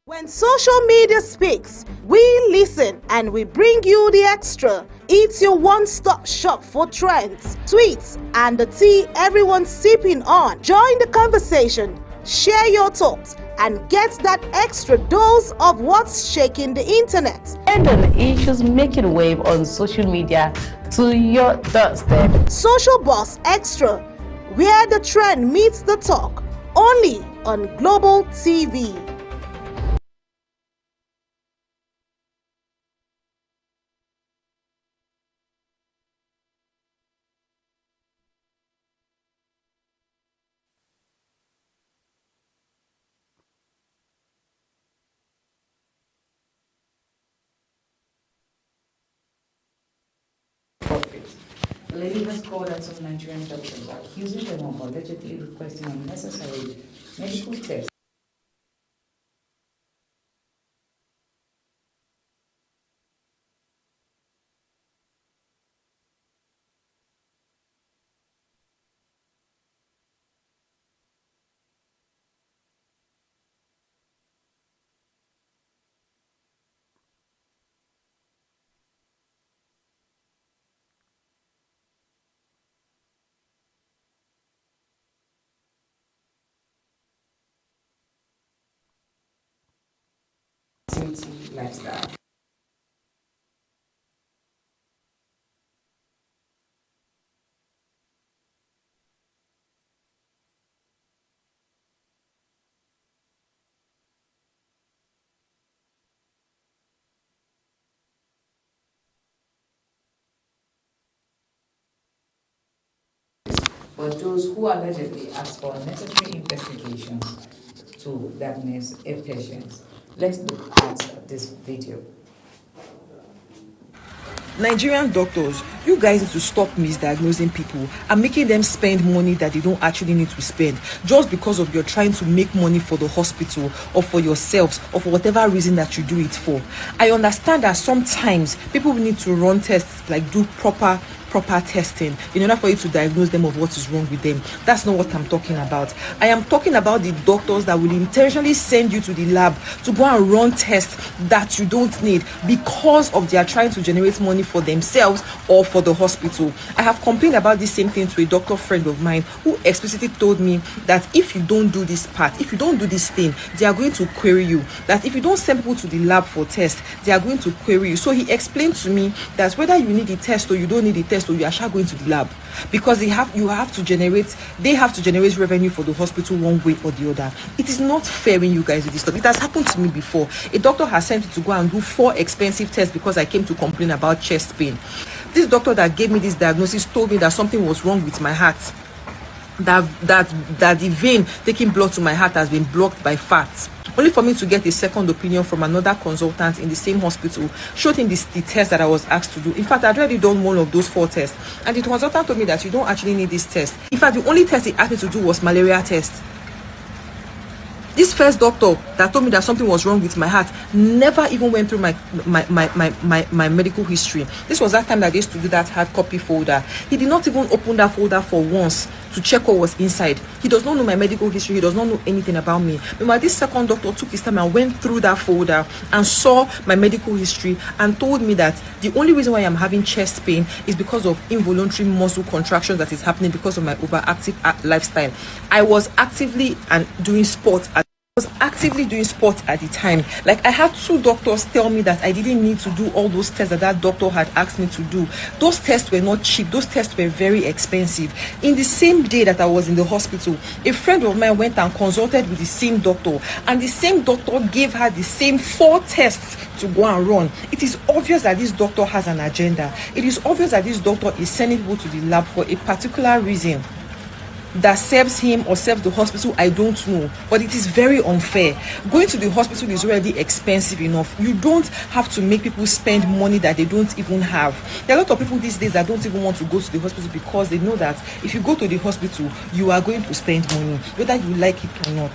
When social media speaks, we listen and we bring you the extra. It's your one-stop shop for trends, tweets, and the tea everyone's sipping on. Join the conversation, share your thoughts, and get that extra dose of what's shaking the internet. And on issues making wave on social media to your doorstep. Social Boss Extra, where the trend meets the talk, only on Global TV. The lady has called out some Nigerian doctors accusing them of allegedly requesting unnecessary medical tests. Lifestyle. But those who allegedly asked for necessary investigations to diagnose a patient. Let's look at this video. Nigerian doctors, you guys need to stop misdiagnosing people and making them spend money that they don't actually need to spend just because of you're trying to make money for the hospital or for yourselves or for whatever reason that you do it for. I understand that sometimes people need to run tests, like do proper testing in order for you to diagnose them of what is wrong with them. That's not what I'm talking about. I am talking about the doctors that will intentionally send you to the lab to go and run tests that you don't need because of they are trying to generate money for themselves or for the hospital. I have complained about this same thing to a doctor friend of mine who explicitly told me that if you don't do this part, if you don't do this thing, they are going to query you. That if you don't send people to the lab for tests, they are going to query you. So he explained to me that whether you need the test or you don't need the test, or you are sure going to the lab, because they have to generate revenue for the hospital one way or the other. It is not fair when you guys do this stuff. It has happened to me before. A doctor has sent me to go and do 4 expensive tests because I came to complain about chest pain. This doctor that gave me this diagnosis told me that something was wrong with my heart, that the vein taking blood to my heart has been blocked by fat. Only for me to get a second opinion from another consultant in the same hospital, showed him the test that I was asked to do. In fact, I'd already done one of those 4 tests, and the consultant told me that you don't actually need this test. In fact, the only test he asked me to do was malaria test. This first doctor that told me that something was wrong with my heart never even went through my medical history. This was that time that I used to do that hard copy folder. He did not even open that folder for once to check what was inside. He does not know my medical history. He does not know anything about me. Meanwhile, this second doctor took his time and went through that folder and saw my medical history and told me that the only reason why I'm having chest pain is because of involuntary muscle contraction that is happening because of my overactive lifestyle. I was actively doing sports at the time. Like, I had 2 doctors tell me that I didn't need to do all those tests that doctor had asked me to do. Those tests were not cheap. Those tests were very expensive. In the same day that I was in the hospital, a friend of mine went and consulted with the same doctor, and the same doctor gave her the same 4 tests to go and run. It is obvious that this doctor has an agenda. It is obvious that this doctor is sending people to the lab for a particular reason that serves him or serves the hospital. I don't know, but it is very unfair. Going to the hospital is already expensive enough. You don't have to make people spend money that they don't even have. There are a lot of people these days that don't even want to go to the hospital because they know that if you go to the hospital, you are going to spend money, whether you like it or not.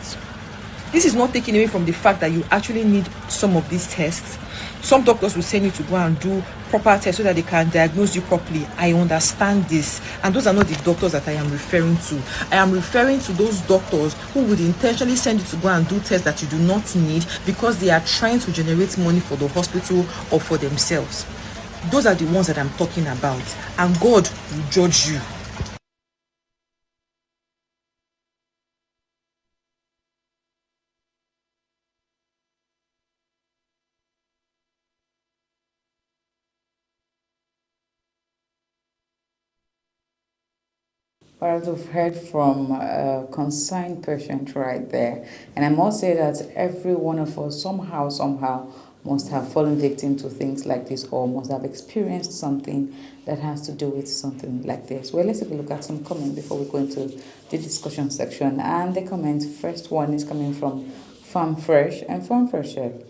This is not taking away from the fact that you actually need some of these tests. Some doctors will send you to go and do proper tests so that they can diagnose you properly. I understand this, and those are not the doctors that I am referring to. I am referring to those doctors who would intentionally send you to go and do tests that you do not need because they are trying to generate money for the hospital or for themselves. Those are the ones that I'm talking about, and God will judge you. But we've heard from a concerned patient right there. And I must say that every one of us somehow must have fallen victim to things like this, or must have experienced something that has to do with something like this. Well, let's take a look at some comments before we go into the discussion section. And the comment, first one is coming from Farm Fresh. And Farm Fresh said,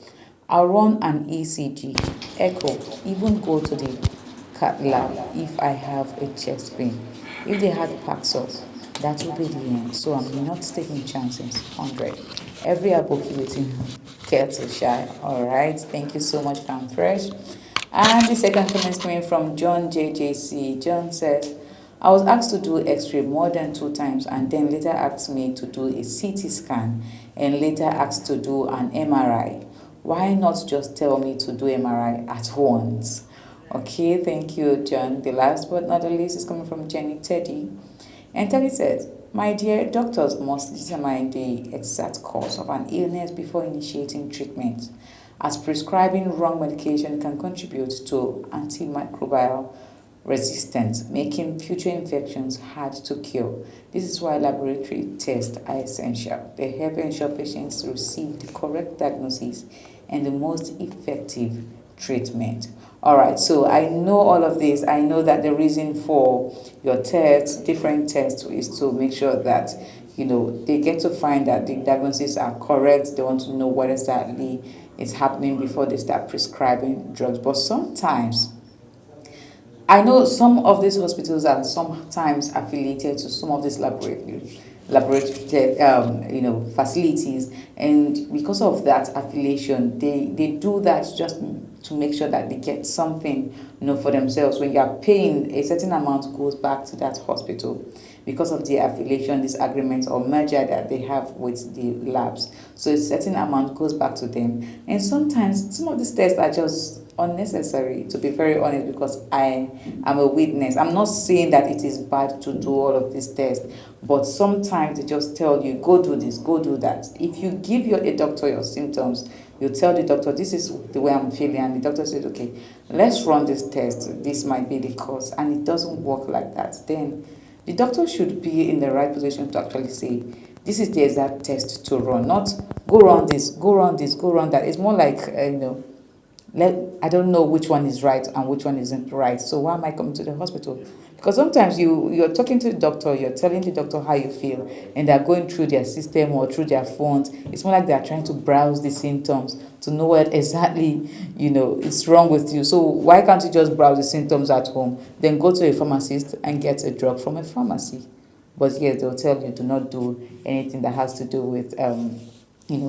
I'll run an ECG, echo, even go to the cath lab if I have a chest pain. If they had Paxos, that will be the end. So I'm not taking chances. 100. Every aboki waiting kettle shy. All right. Thank you so much, Farm Fresh. And the second comment is coming from John JJC. John said, I was asked to do X-ray more than 2 times, and then later asked me to do a CT scan, and later asked to do an MRI. Why not just tell me to do MRI at once? Okay, thank you, John. The last but not the least is coming from Jenny Teddy. And Teddy says, my dear, doctors must determine the exact cause of an illness before initiating treatment, as prescribing wrong medication can contribute to antimicrobial resistance, making future infections hard to cure. This is why laboratory tests are essential. They help ensure patients receive the correct diagnosis and the most effective treatment. All right, so I know all of this. I know that the reason for your tests, different tests, is to make sure that, they get to find that the diagnoses are correct. They want to know what exactly is happening before they start prescribing drugs. But sometimes, I know some of these hospitals are sometimes affiliated to some of these laboratory facilities, and because of that affiliation, they do that just to make sure that they get something, for themselves. When you are paying, a certain amount goes back to that hospital because of the affiliation, this agreement or merger that they have with the labs. So a certain amount goes back to them, and sometimes some of these tests are just unnecessary, to be very honest, because I am a witness. I'm not saying that it is bad to do all of these tests, but sometimes they just tell you, go do this, go do that. If you give a doctor your symptoms, you tell the doctor, this is the way I'm feeling, and the doctor said, okay, let's run this test, this might be the cause, and it doesn't work like that, then the doctor should be in the right position to actually say, this is the exact test to run, not go run this, go run this, go run that. It's more like, I don't know which one is right and which one isn't right. So why am I coming to the hospital? Because sometimes you're talking to the doctor, you're telling the doctor how you feel, and they're going through their system or through their phones. It's more like they're trying to browse the symptoms to know what exactly, is wrong with you. So why can't you just browse the symptoms at home, then go to a pharmacist and get a drug from a pharmacy? But yes, they'll tell you do not do anything that has to do with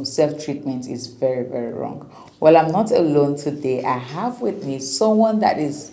self-treatment. Is very, very wrong. Well, I'm not alone today. I have with me someone that is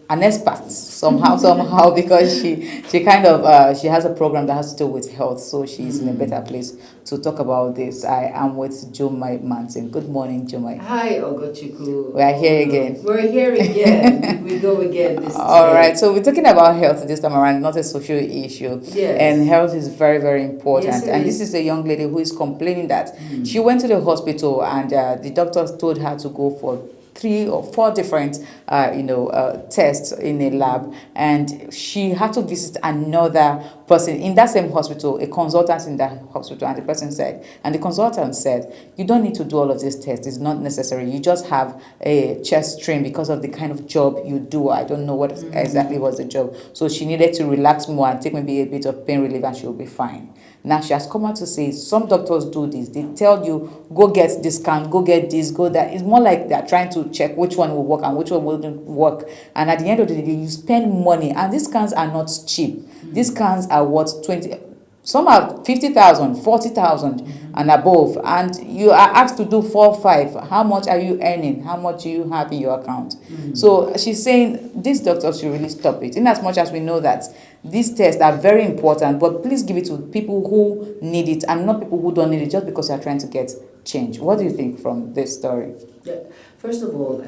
an expert somehow because she kind of she has a program that has to do with health, so she's in a better place to talk about this. I am with Jomai Manson. Good morning, Jomai. Hi, Ogochukwu. We are here again. We're here again. We go again this All today. right, so we're talking about health this time around, not a social issue. Yes. And health is very, very important. Yes, and this is a young lady who is complaining that she went to the hospital and the doctors told her to go for 3 or 4 different tests in a lab, and she had to visit another person in that same hospital, a consultant in that hospital, and the consultant said, you don't need to do all of these tests, it's not necessary, you just have a chest strain because of the kind of job you do. I don't know what exactly was the job, so she needed to relax more and take maybe a bit of pain relief and she'll be fine. Now she has come out to say some doctors do this. They tell you, go get this scan, go get this, go that. It's more like they're trying to check which one will work and which one wouldn't work. And at the end of the day, you spend money. And these scans are not cheap. These scans are worth 20, some are 50,000, 40,000 and above. And you are asked to do 4 or 5. How much are you earning? How much do you have in your account? So she's saying these doctors should really stop it. In as much as we know that these tests are very important, but please give it to people who need it and not people who don't need it just because they're trying to get change. What do you think from this story? Yeah. First of all,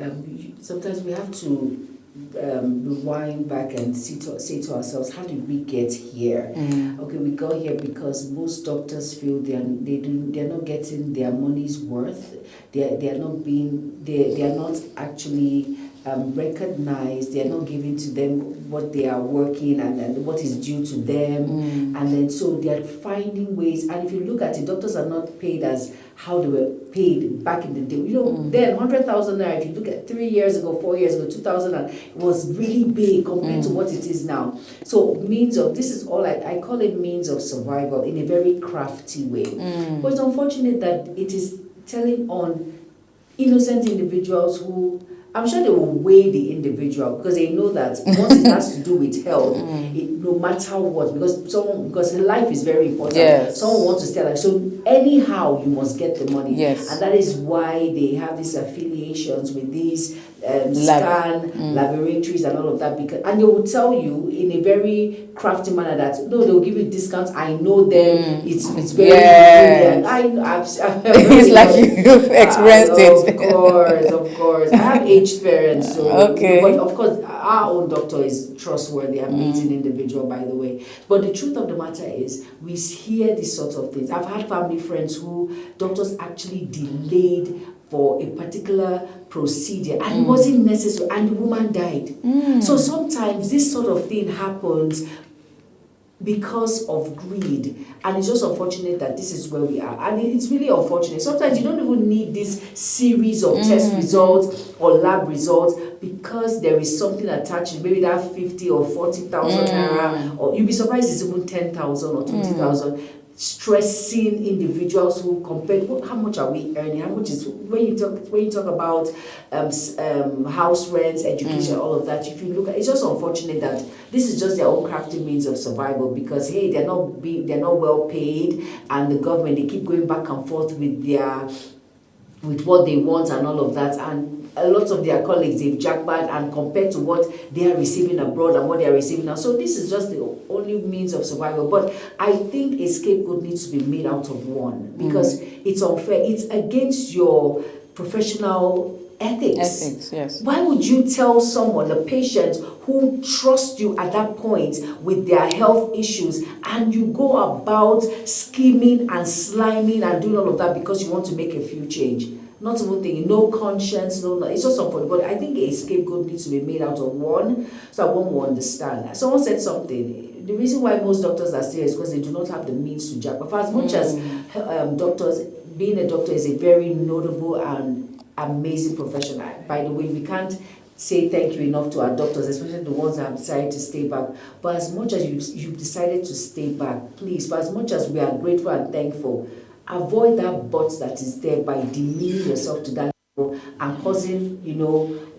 sometimes we have to rewind back and say to ourselves, how did we get here? Okay, we got here because most doctors feel they're not getting their money's worth. They are not actually recognized. They are not giving to them what they are working and what is due to them, and then so they are finding ways. And if you look at it, doctors are not paid as how they were paid back in the day. You know, then 100,000 naira. If you look at 3 years ago, 4 years ago, 2000, it was really big compared to what it is now. So this is all I call it means of survival in a very crafty way. But it's unfortunate that it is telling on innocent individuals who, I'm sure they will weigh the individual because they know that once it has to do with health, no matter what, because life is very important. Yes. Someone wants to tell us, so anyhow you must get the money. Yes. And that is why they have these affiliations with these scan laboratories and all of that, and they will tell you in a very crafty manner that no, they'll give you discounts. I know them. It's very brilliant. It's like you've experienced it. Of course. I have aged parents, so okay. But of course, our own doctor is trustworthy, amazing individual, by the way. But the truth of the matter is, we hear these sorts of things. I've had family friends who doctors actually delayed for a particular procedure and it wasn't necessary and the woman died. So sometimes this sort of thing happens because of greed, and it's just unfortunate that this is where we are, and it's really unfortunate. Sometimes you don't even need this series of test results or lab results because there is something attached, maybe that 50 or 40,000 naira, or you'd be surprised it's even 10,000 or 20,000. Stressing individuals who compare, how much are we earning? How much is when you talk about house rents, education, all of that? If you look at, it's just unfortunate that this is just their own crafty means of survival because hey, they're not well paid, and the government, they keep going back and forth with what they want and all of that, and a lot of their colleagues, they've jackpot and compared to what they are receiving abroad and what they are receiving now. So this is just the only means of survival. But I think a scapegoat needs to be made out of one because it's unfair. It's against your professional ethics. Yes. Why would you tell someone, the patient who trusts you at that point with their health issues, and you go about scheming and sliming and doing all of that because you want to make a few change? Not even thinking, no conscience, it's just unfortunate. But I think a scapegoat needs to be made out of one, so one will understand. Someone said something. The reason why most doctors are serious is because they do not have the means to jack. But for as much as doctors, being a doctor is a very notable and amazing profession. By the way, we can't say thank you enough to our doctors, especially the ones that have decided to stay back. But as much as you've decided to stay back, please, for as much as we are grateful and thankful, avoid that but that is there by demeaning yourself to that level and causing,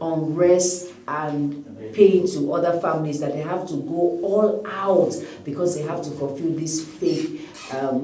unrest and pain to other families that they have to go all out because they have to fulfill this fake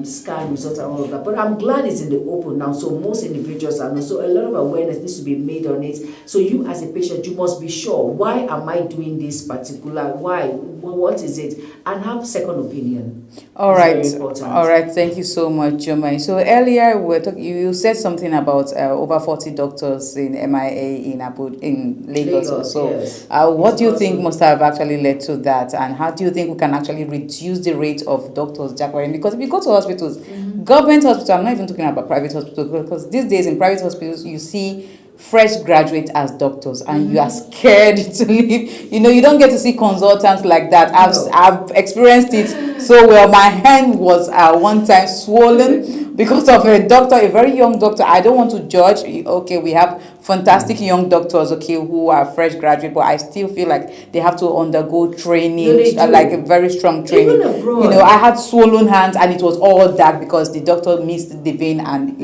scan results and all of that. But I'm glad it's in the open now, so most individuals are know. So a lot of awareness needs to be made on it. So you as a patient, you must be sure, why am I doing this particular, why, what is it, and have second opinion. All right, all right. Thank you so much, Jomai. So earlier you said something about over 40 doctors in MIA in Lagos. So yes. What do you think must have actually led to that, and how do you think we can actually reduce the rate of doctors jacqueline? Because if you go to hospitals, government hospitals, I'm not even talking about private hospitals, because these days in private hospitals you see fresh graduates as doctors, and you are scared to leave. You don't get to see consultants like that. I've experienced it so well. My hand was one time swollen because of a doctor, a very young doctor. I don't want to judge. Okay, we have fantastic young doctors, okay, who are fresh graduate, but I still feel like they have to undergo training, like a very strong training. Even abroad. I had swollen hands, and it was all dark because the doctor missed the vein and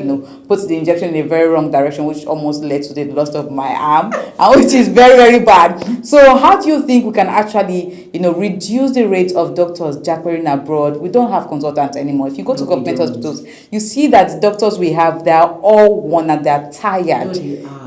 put the injection in a very wrong direction, which almost led to the loss of my arm, and which is very, very bad. So how do you think we can actually reduce the rate of doctors jacqueline abroad? We don't have consultants anymore. If you go to government hospitals, you see that the doctors we have, they are all worn and they are tired.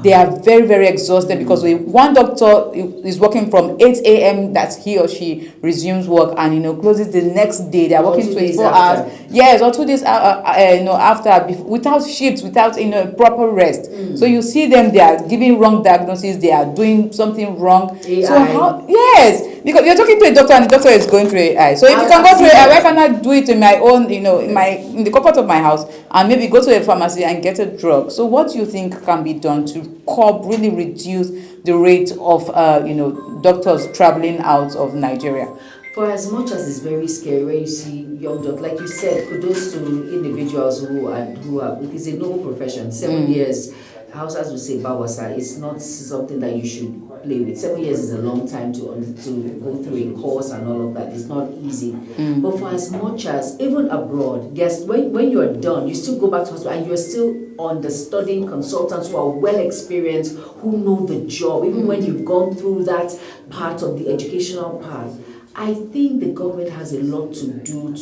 They are very, very exhausted because one doctor is working from 8 a.m. that he or she resumes work and closes the next day. They are working 24 hours. Yes, or 2 days after, without shifts, without proper rest. So you see them, they are giving wrong diagnosis, they are doing something wrong. So how? Yes, because you're talking to a doctor and the doctor is going through AI. So if you can go through AI, why can't I do it in my own, in the comfort of my house, and maybe go to a pharmacy and get a drug? So what do you think can be done to really reduce the rate of doctors traveling out of Nigeria? For as much as it's very scary when you see young doctors, like you said, kudos to individuals who are it's a noble profession. 7 years, Hausas will say bawasa. It's not something that you should play with. 7 years is a long time to go through a course and all of that. It's not easy. But for as much as, even abroad, yes, when you're done, you still go back to hospital and you're still understudying consultants who are well experienced, who know the job, even when you've gone through that part of the educational part. I think the government has a lot to do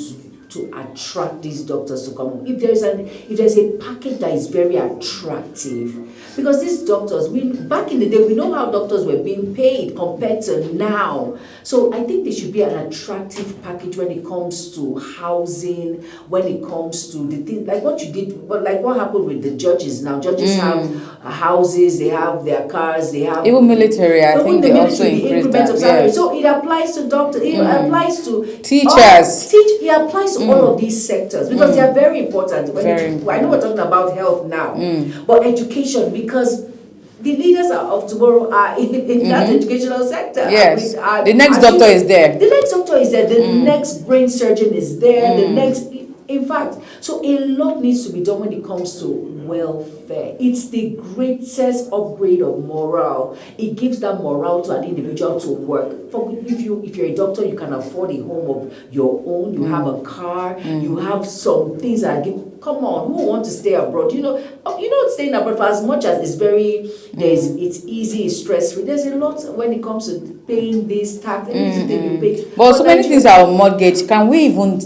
to attract these doctors to come. If there's a package that is very attractive, because these doctors, back in the day, we know how doctors were being paid compared to now. So I think there should be an attractive package when it comes to housing, when it comes to the things like what you did, but like what happened with the judges now. Judges have houses, they have their cars, they have even military. I think they also increased that. Yes. So it applies to doctors, it applies to teachers. It applies to all of these sectors because they are very important. I know we're talking about health now, but education, because the leaders of tomorrow are in that educational sector. Yes, the next doctor is there. The next doctor is there. The next brain surgeon is there. The next, in fact, so a lot needs to be done when it comes to welfare. It's the greatest upgrade of morale. It gives that morale to an individual to work. If you're a doctor, you can afford a home of your own. You have a car. You have some things that give. Come on, who want to stay abroad? Staying abroad, for as much as it's easy, it's stress-free. There's a lot when it comes to paying this tax, everything you pay. But so many things are mortgage. Can we even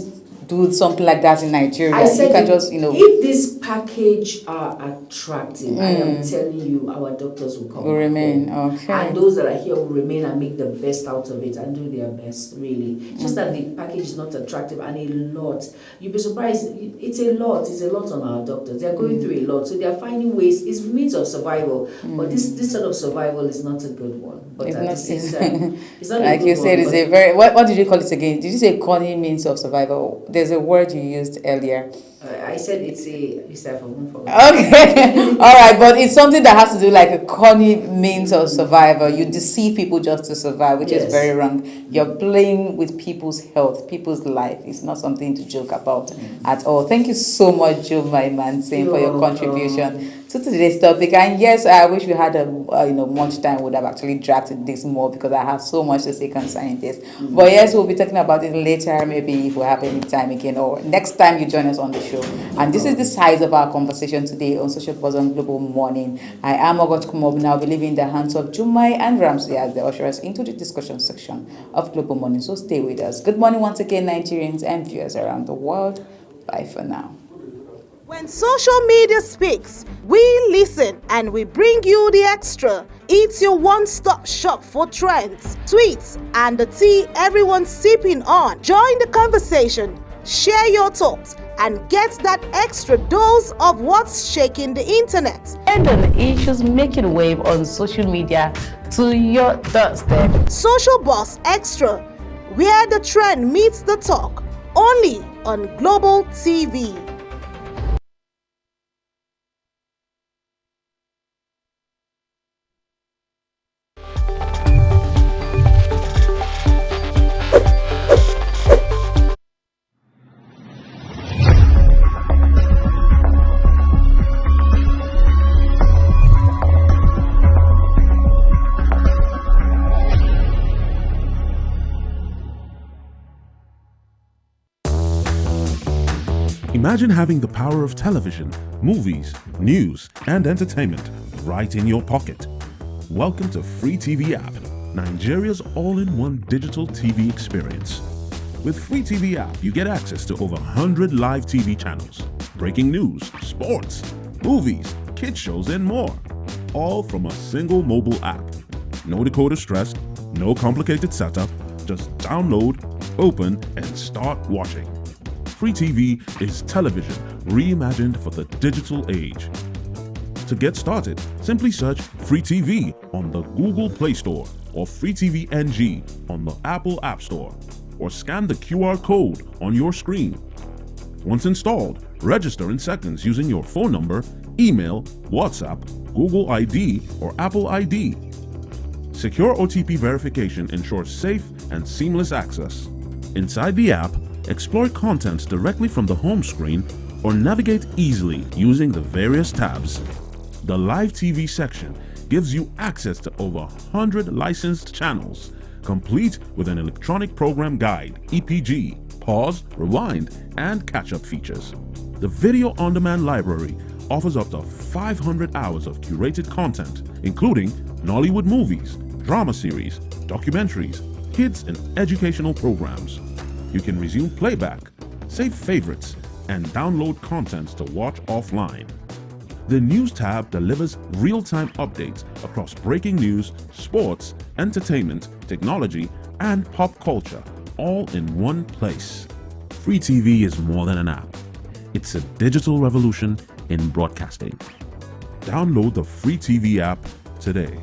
do something like that in Nigeria? I said, you can just, if this package are attractive, I am telling you, our doctors will come. Will remain, okay. And those that are here will remain and make the best out of it and do their best, really. Just that the package is not attractive and a lot. You'll be surprised, it's a lot on our doctors. They're going through a lot, so they're finding ways, it's means of survival. But this sort of survival is not a good one. But at the same time, it's not like a good you said, one, it's a very, what did you call it again? Did you say corny means of survival? There's a word you used earlier. I said it's a okay. All right, but it's something that has to do like a corny means of survival. You deceive people just to survive, which is very wrong. You're playing with people's health, people's life. It's not something to joke about at all. Thank you so much, Joe Maimansin, for your contribution to today's topic. And yes, I wish we had much time. Would have actually drafted this more because I have so much to say concerning this. But yes, we'll be talking about it later, maybe if we have any time again, or next time you join us on the show. And this is the size of our conversation today on Social Buzz on Global Morning. I am Ogot Kumob, now leaving the hands of Jumai and Ramsey as they usher us into the discussion section of Global Morning. So stay with us. Good morning once again, Nigerians and viewers around the world. Bye for now. When social media speaks, we listen and we bring you the extra. It's your one-stop shop for trends, tweets, and the tea everyone's sipping on. Join the conversation, share your thoughts, and get that extra dose of what's shaking the internet. And on the issues making wave on social media to your doorstep. Social Boss Extra, where the trend meets the talk, only on Global TV. Imagine having the power of television, movies, news, and entertainment right in your pocket. Welcome to Free TV App, Nigeria's all-in-one digital TV experience. With Free TV App, you get access to over 100 live TV channels, breaking news, sports, movies, kids shows, and more, all from a single mobile app. No decoder stress, no complicated setup, just download, open, and start watching. Free TV is television reimagined for the digital age. To get started, simply search Free TV on the Google Play Store or Free TV NG on the Apple App Store, or scan the QR code on your screen. Once installed, register in seconds using your phone number, email, WhatsApp, Google ID, or Apple ID. Secure OTP verification ensures safe and seamless access. Inside the app, explore content directly from the home screen or navigate easily using the various tabs. The Live TV section gives you access to over 100 licensed channels, complete with an electronic program guide, EPG, pause, rewind, and catch-up features. The Video On Demand library offers up to 500 hours of curated content, including Nollywood movies, drama series, documentaries, kids and educational programs. You can resume playback, save favorites, and download content to watch offline. The News tab delivers real-time updates across breaking news, sports, entertainment, technology, and pop culture, all in one place. Free TV is more than an app. It's a digital revolution in broadcasting. Download the Free TV app today.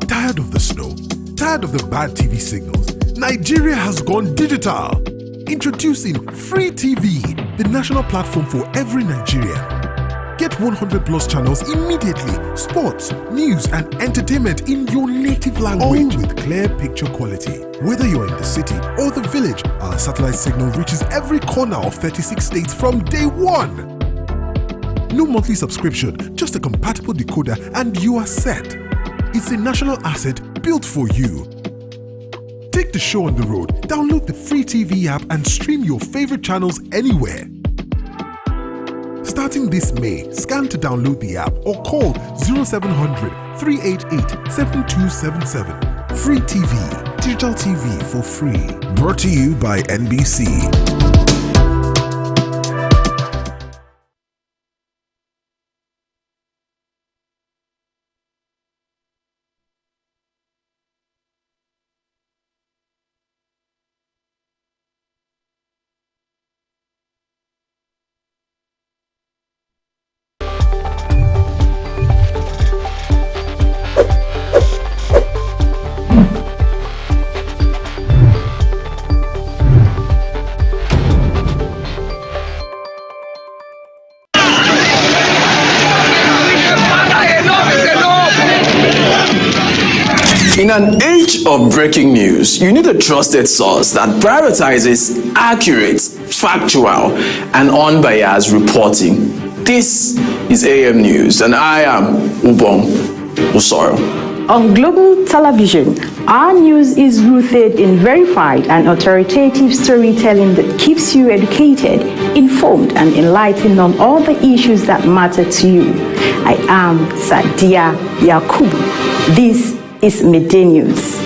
Tired of the snow? Tired of the bad TV signals? Nigeria has gone digital. Introducing Free TV, the national platform for every Nigerian. Get 100 plus channels immediately. Sports, news, and entertainment in your native language. All with clear picture quality. Whether you're in the city or the village, our satellite signal reaches every corner of 36 states from day one. No monthly subscription, just a compatible decoder and you are set. It's a national asset built for you. Take the show on the road, download the Free TV app and stream your favorite channels anywhere. Starting this May, scan to download the app or call 0700 388 7277. Free TV, digital TV for free. Brought to you by NBC. In an age of breaking news, you need a trusted source that prioritizes accurate, factual, and unbiased reporting. This is AM News, and I am Ubong Usoro. On global television, our news is rooted in verified and authoritative storytelling that keeps you educated, informed, and enlightened on all the issues that matter to you. I am Sadia Yakubu. This is Midday News.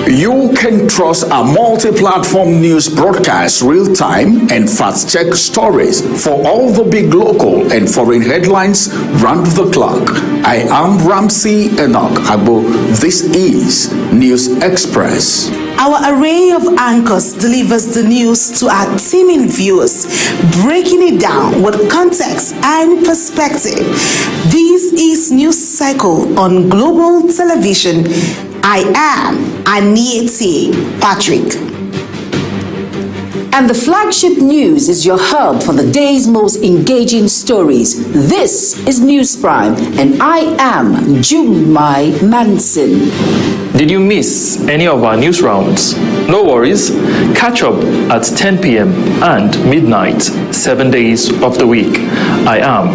You can trust a multi-platform news broadcast, real-time and fast-check stories for all the big local and foreign headlines round the clock. I am Ramsey Enoch Agbo. This is News Express. Our array of anchors delivers the news to our teeming viewers, breaking it down with context and perspective. This is News Cycle on Global Television. I am Anieti Patrick. And the flagship news is your hub for the day's most engaging stories. This is News Prime, and I am Jumai Manson. Did you miss any of our news rounds? No worries. Catch up at 10 p.m. and midnight, 7 days of the week. I am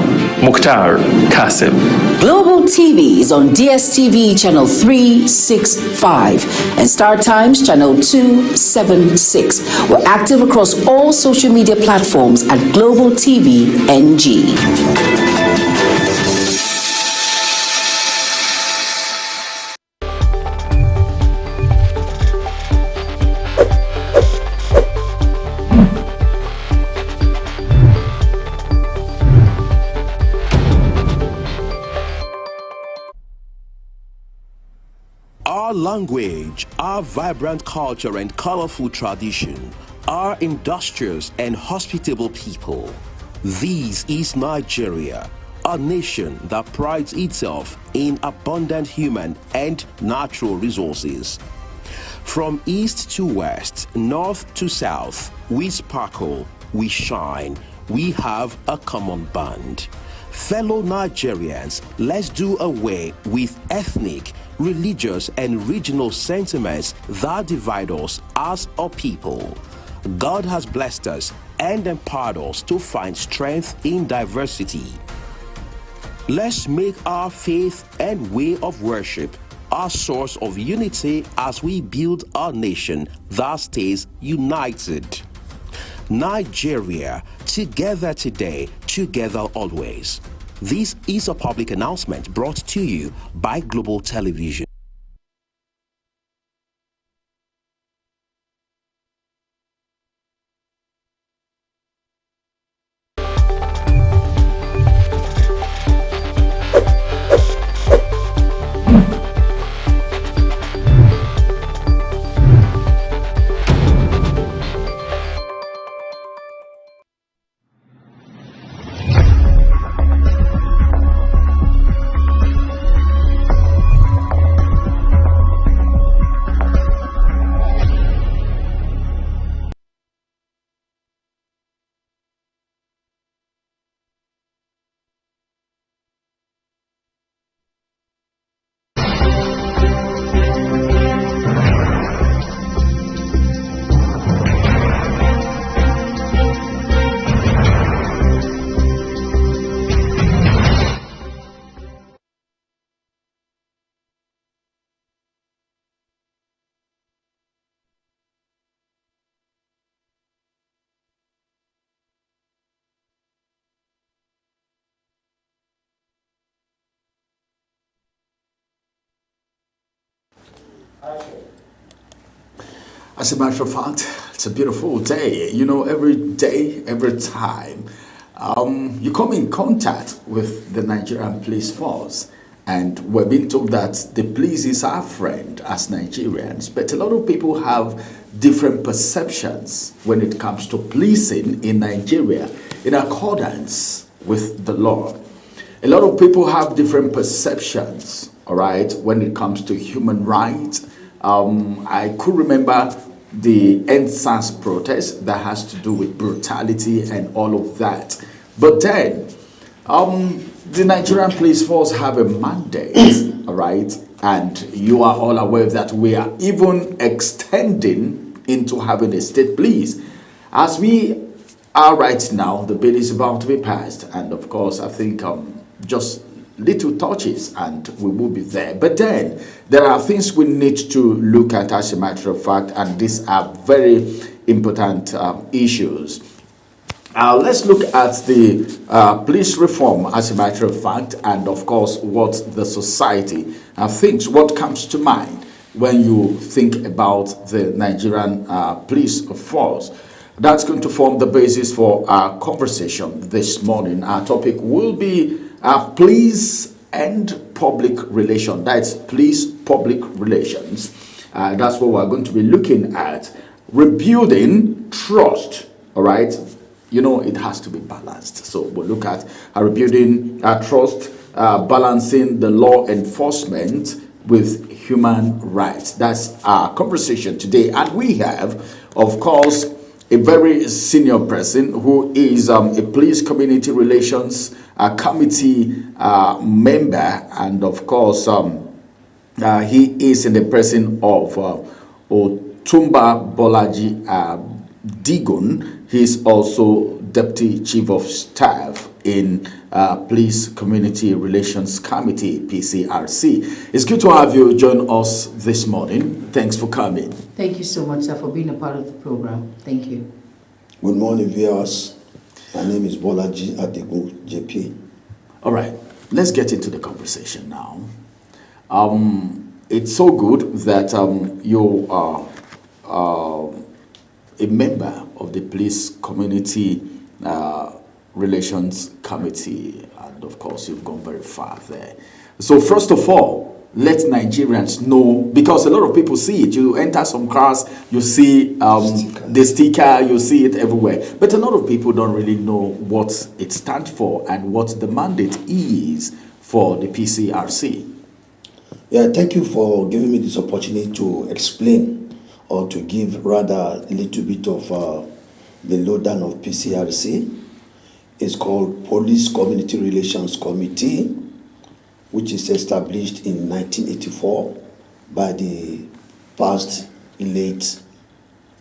Mukhtar Kasim. Global TV is on DSTV channel 365 and Star Times channel 276. We're active across all social media platforms at Global TV NG. Our language, our vibrant culture and colorful tradition, our industrious and hospitable people. This is Nigeria, a nation that prides itself in abundant human and natural resources. From east to west, north to south, we sparkle, we shine, we have a common bond. Fellow Nigerians, let's do away with ethnic, religious and regional sentiments that divide us as a people. God has blessed us and empowered us to find strength in diversity. Let's make our faith and way of worship our source of unity as we build a nation that stays united. Nigeria, together today, together always. This is a public announcement brought to you by Global Television. As a matter of fact, it's a beautiful day. You know, every day, every time, you come in contact with the Nigerian police force, and we're being told that the police is our friend as Nigerians, but a lot of people have different perceptions when it comes to policing in Nigeria in accordance with the law. A lot of people have different perceptions, all right, when it comes to human rights. I could remember the EndSARS protest that has to do with brutality and all of that. But then, the Nigerian police force have a mandate, all right? And you are all aware that we are even extending into having a state police. As we are right now, the bill is about to be passed. And of course, I think just little touches and we will be there. But then there are things we need to look at as a matter of fact, and these are very important issues. Let's look at the police reform as a matter of fact, and of course, what the society thinks. What comes to mind when you think about the Nigerian police force? That's going to form the basis for our conversation this morning. Our topic will be police and public relations. That's police public relations. That's what we're going to be looking at. Rebuilding trust. All right. You know, it has to be balanced. So we'll look at rebuilding trust, balancing the law enforcement with human rights. That's our conversation today. And we have, of course, a very senior person who is a police community relations committee member. And of course, he is in the person of Otumba Bolaji Digun. He's also Deputy Chief of Staff in Police Community Relations Committee, PCRC. It's good to have you join us this morning. Thanks for coming. Thank you so much, sir, for being a part of the program. Thank you. Good morning, viewers. My name is Bolaji Adigun, JP. All right, let's get into the conversation now. It's so good that you are a member of the Police Community Relations Committee, and of course you've gone very far there. So first of all, let Nigerians know, because a lot of people see it. You enter some cars, you see the sticker, you see it everywhere. But a lot of people don't really know what it stands for and what the mandate is for the PCRC. Yeah, thank you for giving me this opportunity to explain, or to give rather a little bit of the lowdown of PCRC. It's called Police Community Relations Committee, which is established in 1984 by the past late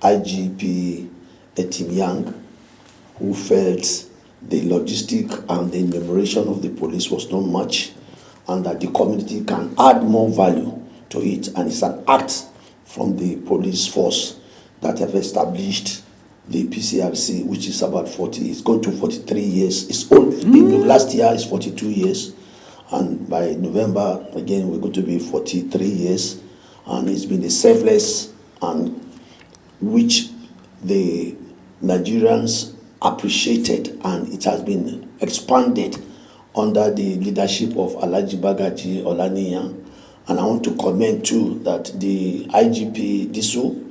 IGP Etim Yang, who felt the logistic and the enumeration of the police was not much, and that the community can add more value to it, and it's an act from the police force that have established the PCRC, which is about 40, it's going to 43 years. It's old. Last year is 42 years. And by November, again, we're going to be 43 years. And it's been a selfless and which the Nigerians appreciated, and it has been expanded under the leadership of Alhaji Bagaji Olaniyan. And I want to comment too that the IGP Disu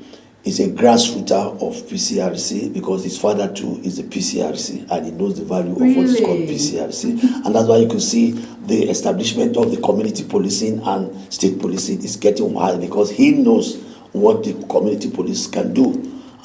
is a grassroots of PCRC, because his father too is a PCRC, and he knows the value of what is called PCRC. And that's why you can see the establishment of the community policing and state policing is getting wild, because he knows what the community police can do.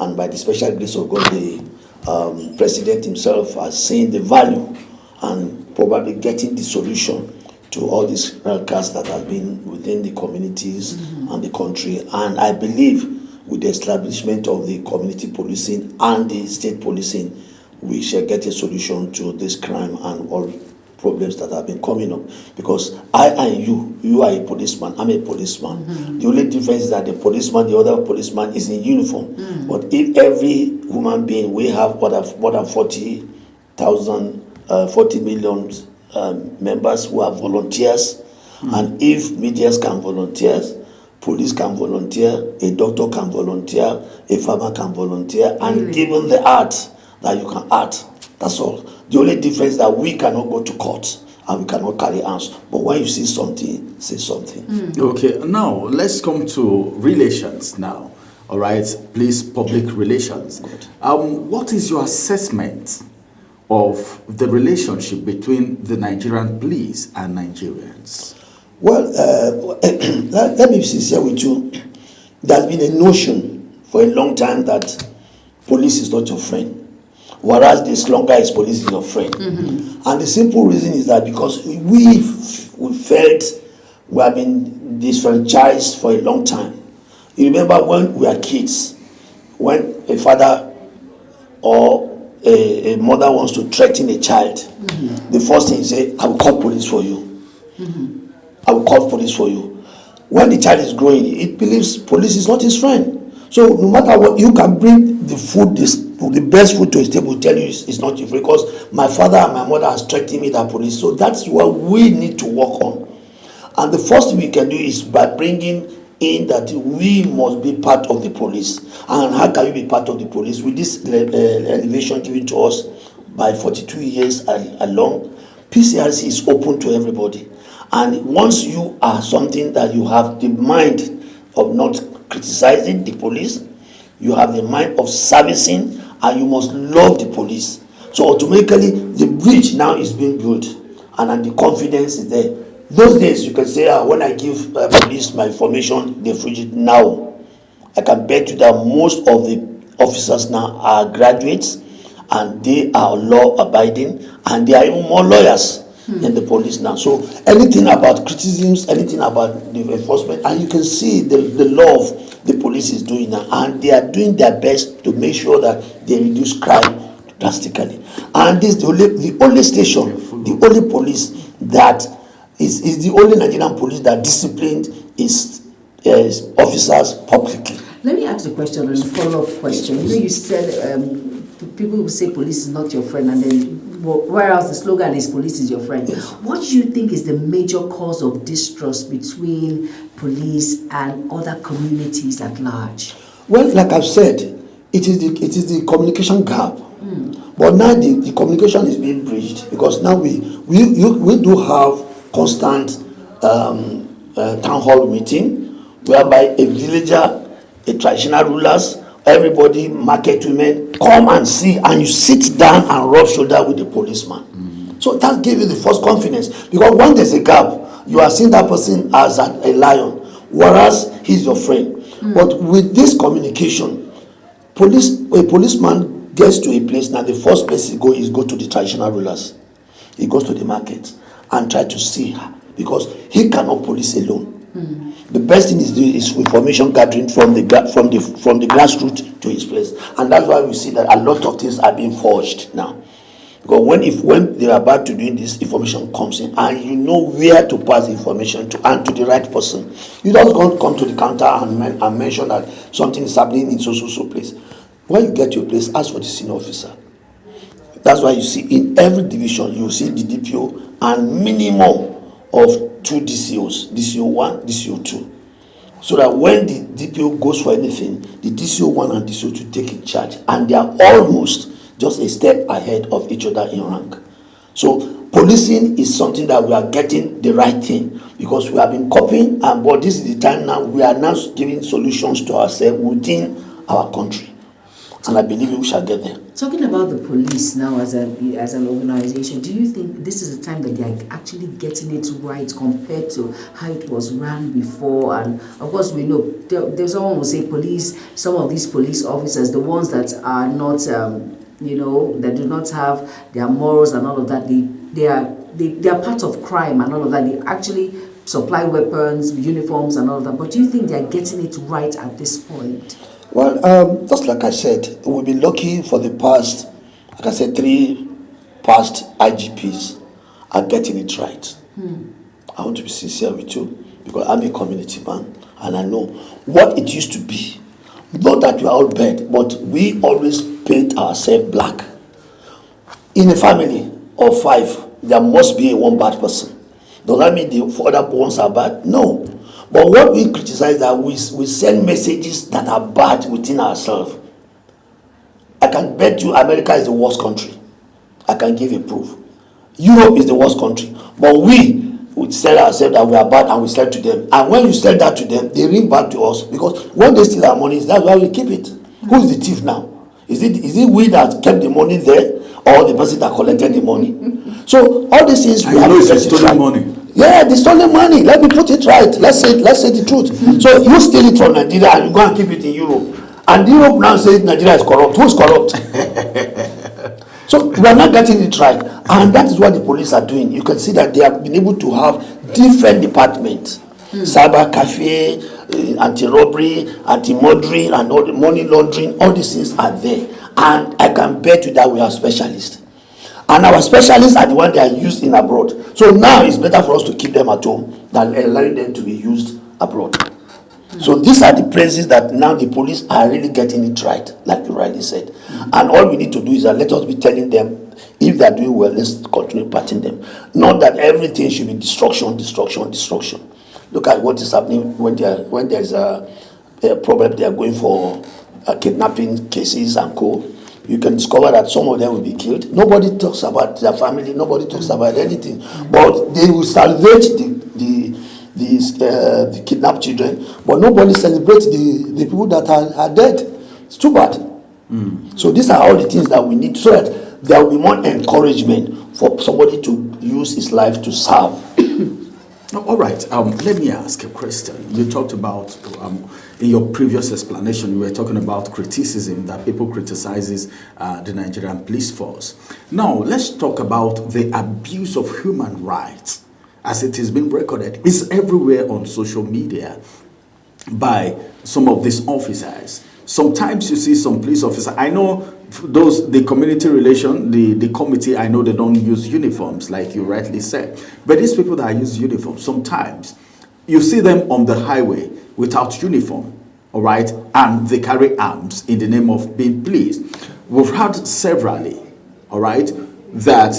And by the special grace of God, the president himself has seen the value and probably getting the solution to all these cases that have been within the communities and the country. And I believe with the establishment of the community policing and the state policing, we shall get a solution to this crime and all problems that have been coming up. Because I and you are a policeman, I'm a policeman. The only difference is that the policeman, the other policeman is in uniform. But if every human being, we have more than 40 million members who are volunteers, and if medias can volunteer, police can volunteer, a doctor can volunteer, a farmer can volunteer, and given the art that you can act, that's all. The only difference is that we cannot go to court and we cannot carry arms. But when you see something, say something. Okay, now let's come to relations now. All right, please, public relations. What is your assessment of the relationship between the Nigerian police and Nigerians? Well, let me be sincere with you. There's been a notion for a long time that police is not your friend, whereas this longer is police is your friend. And the simple reason is that because we felt we have been disfranchised for a long time. You remember when we were kids, when a father or a mother wants to threaten a child, the first thing is say, I will call police for you. I will call police for you. When the child is growing, it believes police is not his friend. So no matter what, you can bring the food the best food to his table will tell you is not free, because my father and my mother has threatened me that police. So that's what we need to work on. And the first thing we can do is by bringing in that we must be part of the police. And how can you be part of the police? With this elevation given to us by 42 years along, PCRC is open to everybody. And once you are something that you have the mind of not criticizing the police, you have the mind of servicing, and you must love the police. So automatically, the bridge now is being built, and the confidence is there. Those days, you can say, when I give police my information, they fridge it. Now, I can bet you that most of the officers now are graduates, and they are law-abiding, and they are even more lawyers than the police now. So anything about criticisms, anything about the enforcement, and you can see the love the police is doing now, and they are doing their best to make sure that they reduce crime drastically. And this is the only station, the only police that is the only Nigerian police that disciplined its officers publicly. Let me ask a question, a follow-up question. You know, you said people will say police is not your friend, and then whereas the slogan is police is your friend. Yes. What do you think is the major cause of distrust between police and other communities at large? Well, like I've said, it is the communication gap. But now the communication is being bridged, because now we do have constant town hall meeting whereby a villager, a traditional rulers, everybody, market women, come and see, and you sit down and rub shoulder with the policeman. So that gives you the first confidence, because when there's a gap, you are seeing that person as a lion, whereas he's your friend. But with this communication, a policeman gets to a place, now the first place he goes is go to the traditional rulers. He goes to the market and try to see her, because he cannot police alone. The best thing is information gathering from the grassroots to his place, and that's why we see that a lot of things are being forged now. Because when they are about to do this, information comes in, and you know where to pass the information to, and to the right person. You don't come to the counter and mention that something is happening in so place. When you get to your place, ask for the senior officer. That's why you see in every division you see the DPO and minimum of 2 DCOs, DCO 1, DCO 2. So that when the DPO goes for anything, the DCO 1 and DCO 2 take in charge, and they are almost just a step ahead of each other in rank. So policing is something that we are getting the right thing, because we have been copying, but this is the time now we are now giving solutions to ourselves within our country. And I believe we shall get there. Talking about the police now as an organization, do you think this is the time that they are actually getting it right compared to how it was run before? And of course, we know there's someone will say police, some of these police officers, the ones that are not, that do not have their morals and all of that, they are part of crime and all of that. They actually supply weapons, uniforms and all of that. But do you think they are getting it right at this point? Well, just like I said, we've been lucky for the past, like I said, 3 past IGPs are getting it right. I want to be sincere with you, because I'm a community man, and I know what it used to be. Not that we are all bad, but we always paint ourselves black. In a family of 5, there must be one bad person. Does that mean the other ones are bad? No. But what we criticize is that we send messages that are bad within ourselves. I can bet you America is the worst country. I can give you proof. Europe is the worst country. But we tell ourselves that we are bad, and we sell to them. And when you sell that to them, they ring back to us, because when they steal our money, that's why we keep it. Who is the thief now? Is it we that kept the money there, or the person that collected the money? So all these things we have to get stolen money. Yeah, the stolen money. Let me put it right. Let's say the truth. So you steal it from Nigeria and you go and keep it in Europe, and Europe now says Nigeria is corrupt. Who is corrupt? So we are not getting it right, and that is what the police are doing. You can see that they have been able to have different departments: cyber cafe, anti-robbery, anti-murdering, and all the money laundering. All these things are there, and I can bet you that we are specialists. And our specialists are the ones that are used in abroad. So now it's better for us to keep them at home than allowing them to be used abroad. So these are the places that now the police are really getting it right, like you rightly said. And all we need to do is that let us be telling them, if they're doing well, let's continue patting them. Not that everything should be destruction, destruction, destruction. Look at what is happening when there's a problem. They are going for kidnapping cases and co. You can discover that some of them will be killed. Nobody talks about their family. Nobody talks about anything. But they will salvage the kidnapped children, but nobody celebrates the people that are dead. It's too bad. So these are all the things that we need so that there will be more encouragement for somebody to use his life to serve. All right. Let me ask a question. You talked about in your previous explanation, you were talking about criticism that people criticizes the Nigerian police force. Now let's talk about the abuse of human rights. As it has been recorded, it's everywhere on social media by some of these officers. Sometimes you see some police officers. I know the community relation, the committee, I know they don't use uniforms, like you rightly said. But these people that use uniforms, sometimes you see them on the highway without uniform, all right? And they carry arms in the name of being police. We've had severally, all right, that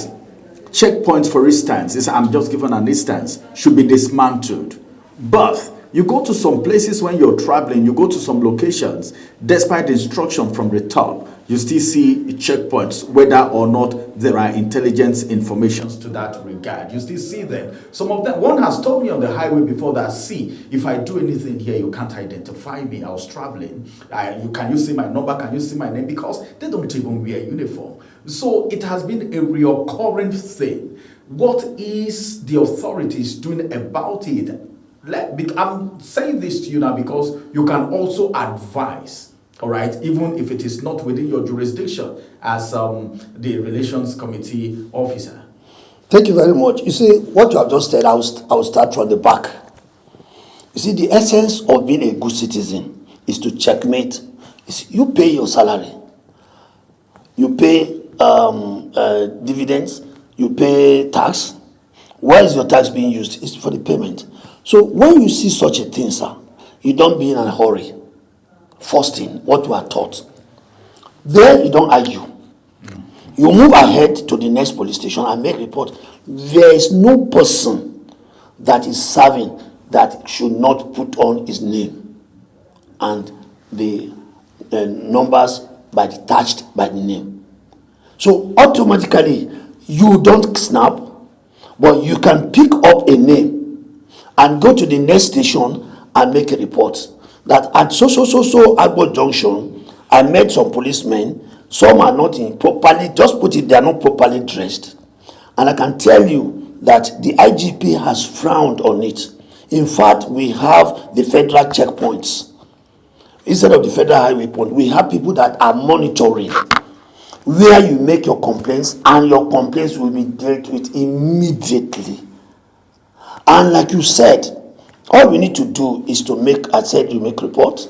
checkpoints, for instance, I'm just giving an instance, should be dismantled. But you go to some places when you're traveling, you go to some locations, despite the instruction from the top, you still see checkpoints, whether or not there are intelligence informations to that regard. You still see them. Some of them, one has told me on the highway before that, see, if I do anything here, you can't identify me. I was traveling. Can you see my number? Can you see my name? Because they don't even wear uniform. So it has been a recurring thing. What is the authorities doing about it? I'm saying this to you now because you can also advise, all right, even if it is not within your jurisdiction as the Relations Committee officer. Thank you very much. You see, what you have just said, I will start from the back. You see, the essence of being a good citizen is to checkmate. You pay your salary. You pay dividends. You pay tax. Where is your tax being used? It's for the payment. So when you see such a thing, sir, you don't be in a hurry. First thing, what you are taught. Then you don't argue. You move ahead to the next police station and make report. There is no person that is serving that should not put on his name and the numbers attached by the name. So automatically you don't snap, but you can pick up a name and go to the next station and make a report that at so Agbo Junction, I met some policemen. Some are not properly, just put it, they are not properly dressed. And I can tell you that the IGP has frowned on it. In fact, we have the federal checkpoints. Instead of the federal highway point, we have people that are monitoring where you make your complaints, and your complaints will be dealt with immediately. And like you said, all we need to do is to make, I said you make reports,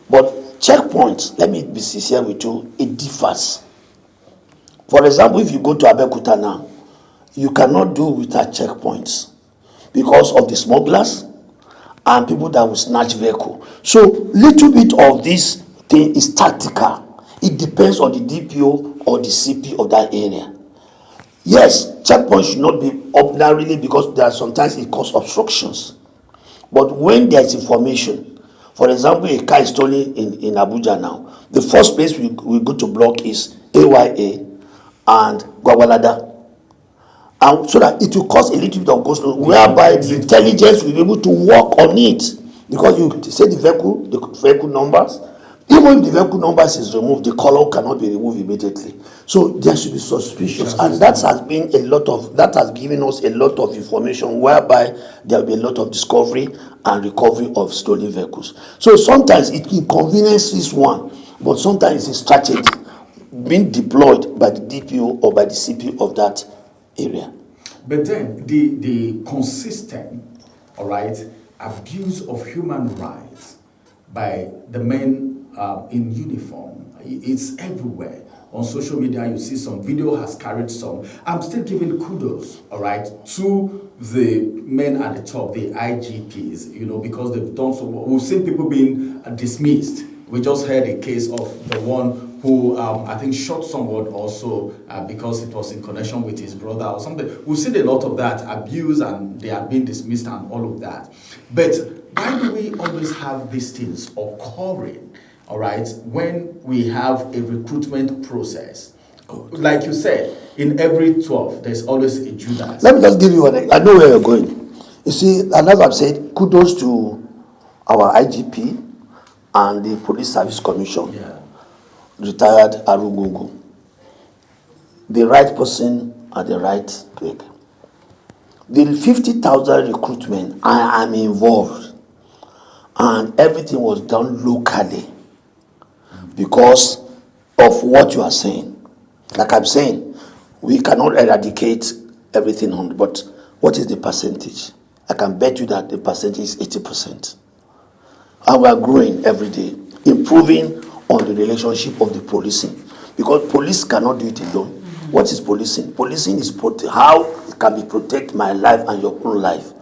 but checkpoints, let me be sincere with you, it differs. For example, if you go to Abeokuta now, you cannot do without checkpoints because of the smugglers and people that will snatch vehicle. So little bit of this thing is tactical. It depends on the DPO or the CP of that area. Yes, checkpoints should not be ordinarily because there are sometimes it causes obstructions. But when there is information, for example, a car is stolen in Abuja now, the first place we go to block is AYA and Gwagwalada. And so that it will cause a little bit of go-slow, whereby the intelligence will be able to work on it. Because you say the vehicle numbers, even if the vehicle numbers is removed, the color cannot be removed immediately. So there should be suspicious, and that has given us a lot of information whereby there will be a lot of discovery and recovery of stolen vehicles. So sometimes it inconveniences one, but sometimes it's strategy being deployed by the DPO or by the CP of that area. But then the consistent, all right, abuse of human rights by the men in uniform, it's everywhere. on social media, you see some video has carried some. I'm still giving kudos, all right, to the men at the top, the IGPs, you know, because they've done so well. We've seen people being dismissed. We just heard a case of the one who I think shot someone also because it was in connection with his brother or something. We've seen a lot of that abuse and they are being dismissed and all of that. But why do we always have these things occurring, all right, when we have a recruitment process? Like you said, in every 12, there's always a Judas. Let me just give you I know where you're going. You see, and as I've said, kudos to our IGP and the Police Service Commission, retired Arugungu. The right person at the right click. The 50,000 recruitment, I am involved, and everything was done locally because of what you are saying. Like I'm saying, we cannot eradicate everything on, but what is the percentage? I can bet you that the percentage is 80%. And we are growing every day, improving on the relationship of the policing. Because police cannot do it alone. What is policing? Policing is how it can be protect my life and your own life.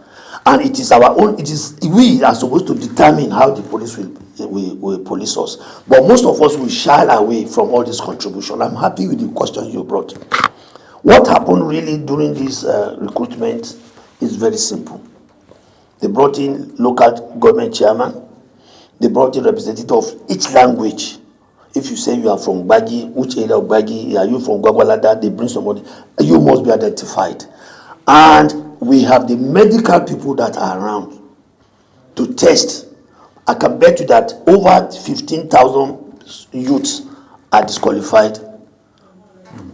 And it is our own, we are supposed to determine how the police will police us. But most of us will shy away from all this contribution. I'm happy with the question you brought. What happened really during this recruitment is very simple. They brought in local government chairman. They brought in representative of each language. If you say you are from Gbagi, which area of Gbagi, are you from Gwagwalada, they bring somebody, you must be identified. And we have the medical people that are around to test. I can bet you that over 15,000 youths are disqualified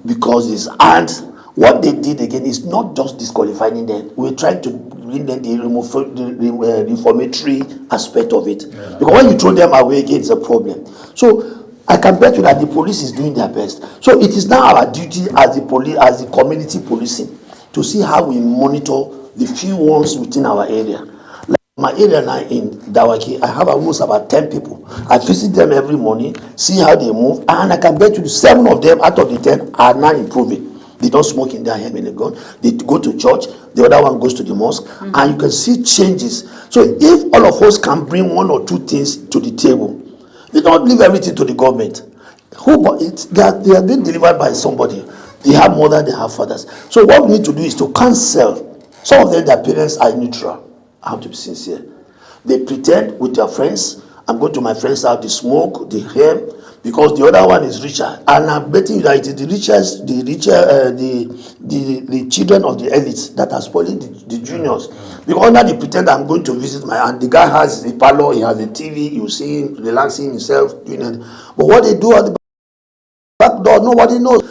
because this. And what they did again is not just disqualifying them. We're trying to bring them the reformatory aspect of it. Yeah. Because when you throw them away again, it's a problem. So I can bet you that the police is doing their best. So it is now our duty as the police, as the community policing, to see how we monitor the few ones within our area. Like my area now in Dawaki, I have almost about 10 people. I visit them every morning, see how they move, and I can bet you 7 of them out of the 10 are now improving. They don't smoke in their hand gun. They go to church. The other one goes to the mosque, and you can see changes. So if all of us can bring 1 or 2 things to the table, we don't leave everything to the government. They are being delivered by somebody. They have mother, they have fathers. So what we need to do is to cancel. Some of them, their parents are neutral. I have to be sincere. They pretend with their friends. I'm going to my friend's house, they smoke, they hear, because the other one is richer. And I'm betting you that it is the children of the elites that are spoiling the juniors. Because now they pretend I'm going to visit and the guy has a parlor, he has a TV, you see him relaxing himself, doing it. But what they do at the back door, nobody knows.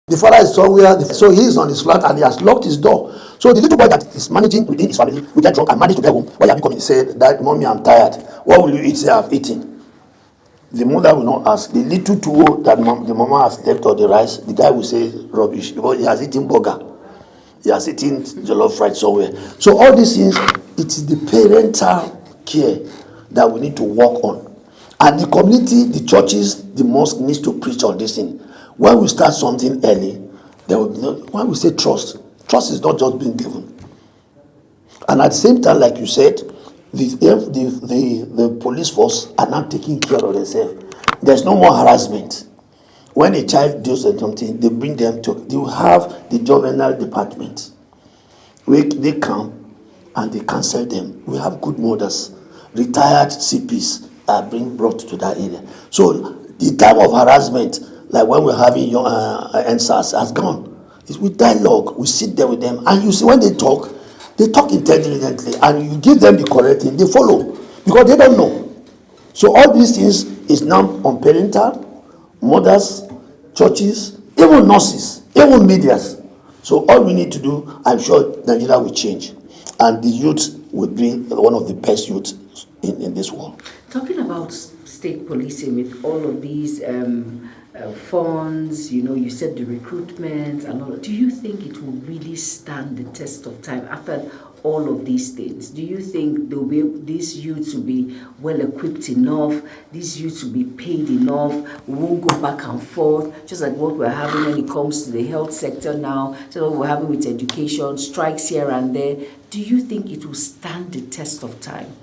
The father is somewhere, so he is on his flat and he has locked his door. So the little boy that is managing within his family will get drunk and manage to get home. While you are coming, he said, "That mommy, I'm tired. What will you eat?" Say, "I've eaten." The mother will not ask. The little tuwo that the mama has left or the rice, the guy will say rubbish because he has eaten burger. He has eaten jollof fried somewhere. So all these things, it is the parental care that we need to work on. And the community, the churches, the mosque needs to preach on this thing. When we start something early, there will be when we say trust is not just being given. And at the same time, like you said, the police force are not taking care of themselves. There's no more harassment. When a child does something, they bring them to, they will have the juvenile department. They come and they cancel them. We have good mothers, retired CPs are being brought to that area. So the time of harassment, like when we're having young NSAS, has gone. It's with dialogue. We sit there with them, and you see when they talk intelligently, and you give them the correct thing, they follow because they don't know. So all these things is now on parental, mothers, churches, even nurses, even medias. So all we need to do, I'm sure Nigeria will change, and the youth will be one of the best youths in this world. Talking about state policing with all of these funds, you said the recruitment and all. Do you think it will really stand the test of time after all of these things? Do you think these youths will be well equipped enough? These youths will be paid enough? We won't go back and forth, just like what we're having when it comes to the health sector now, just what we're having with education, strikes here and there. Do you think it will stand the test of time?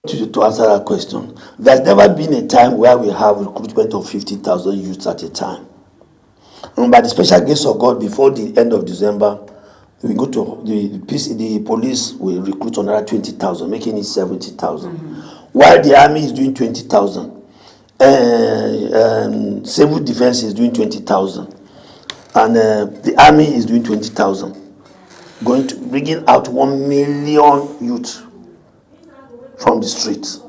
To answer that question, there's never been a time where we have recruitment of 50,000 youths at a time. And by the special grace of God, before the end of December, we go to the police will recruit another 20,000, making it 70,000. While the army is doing 20,000, civil defense is doing 20,000, and the army is doing 20,000, going to bringing out 1 million youths from the streets.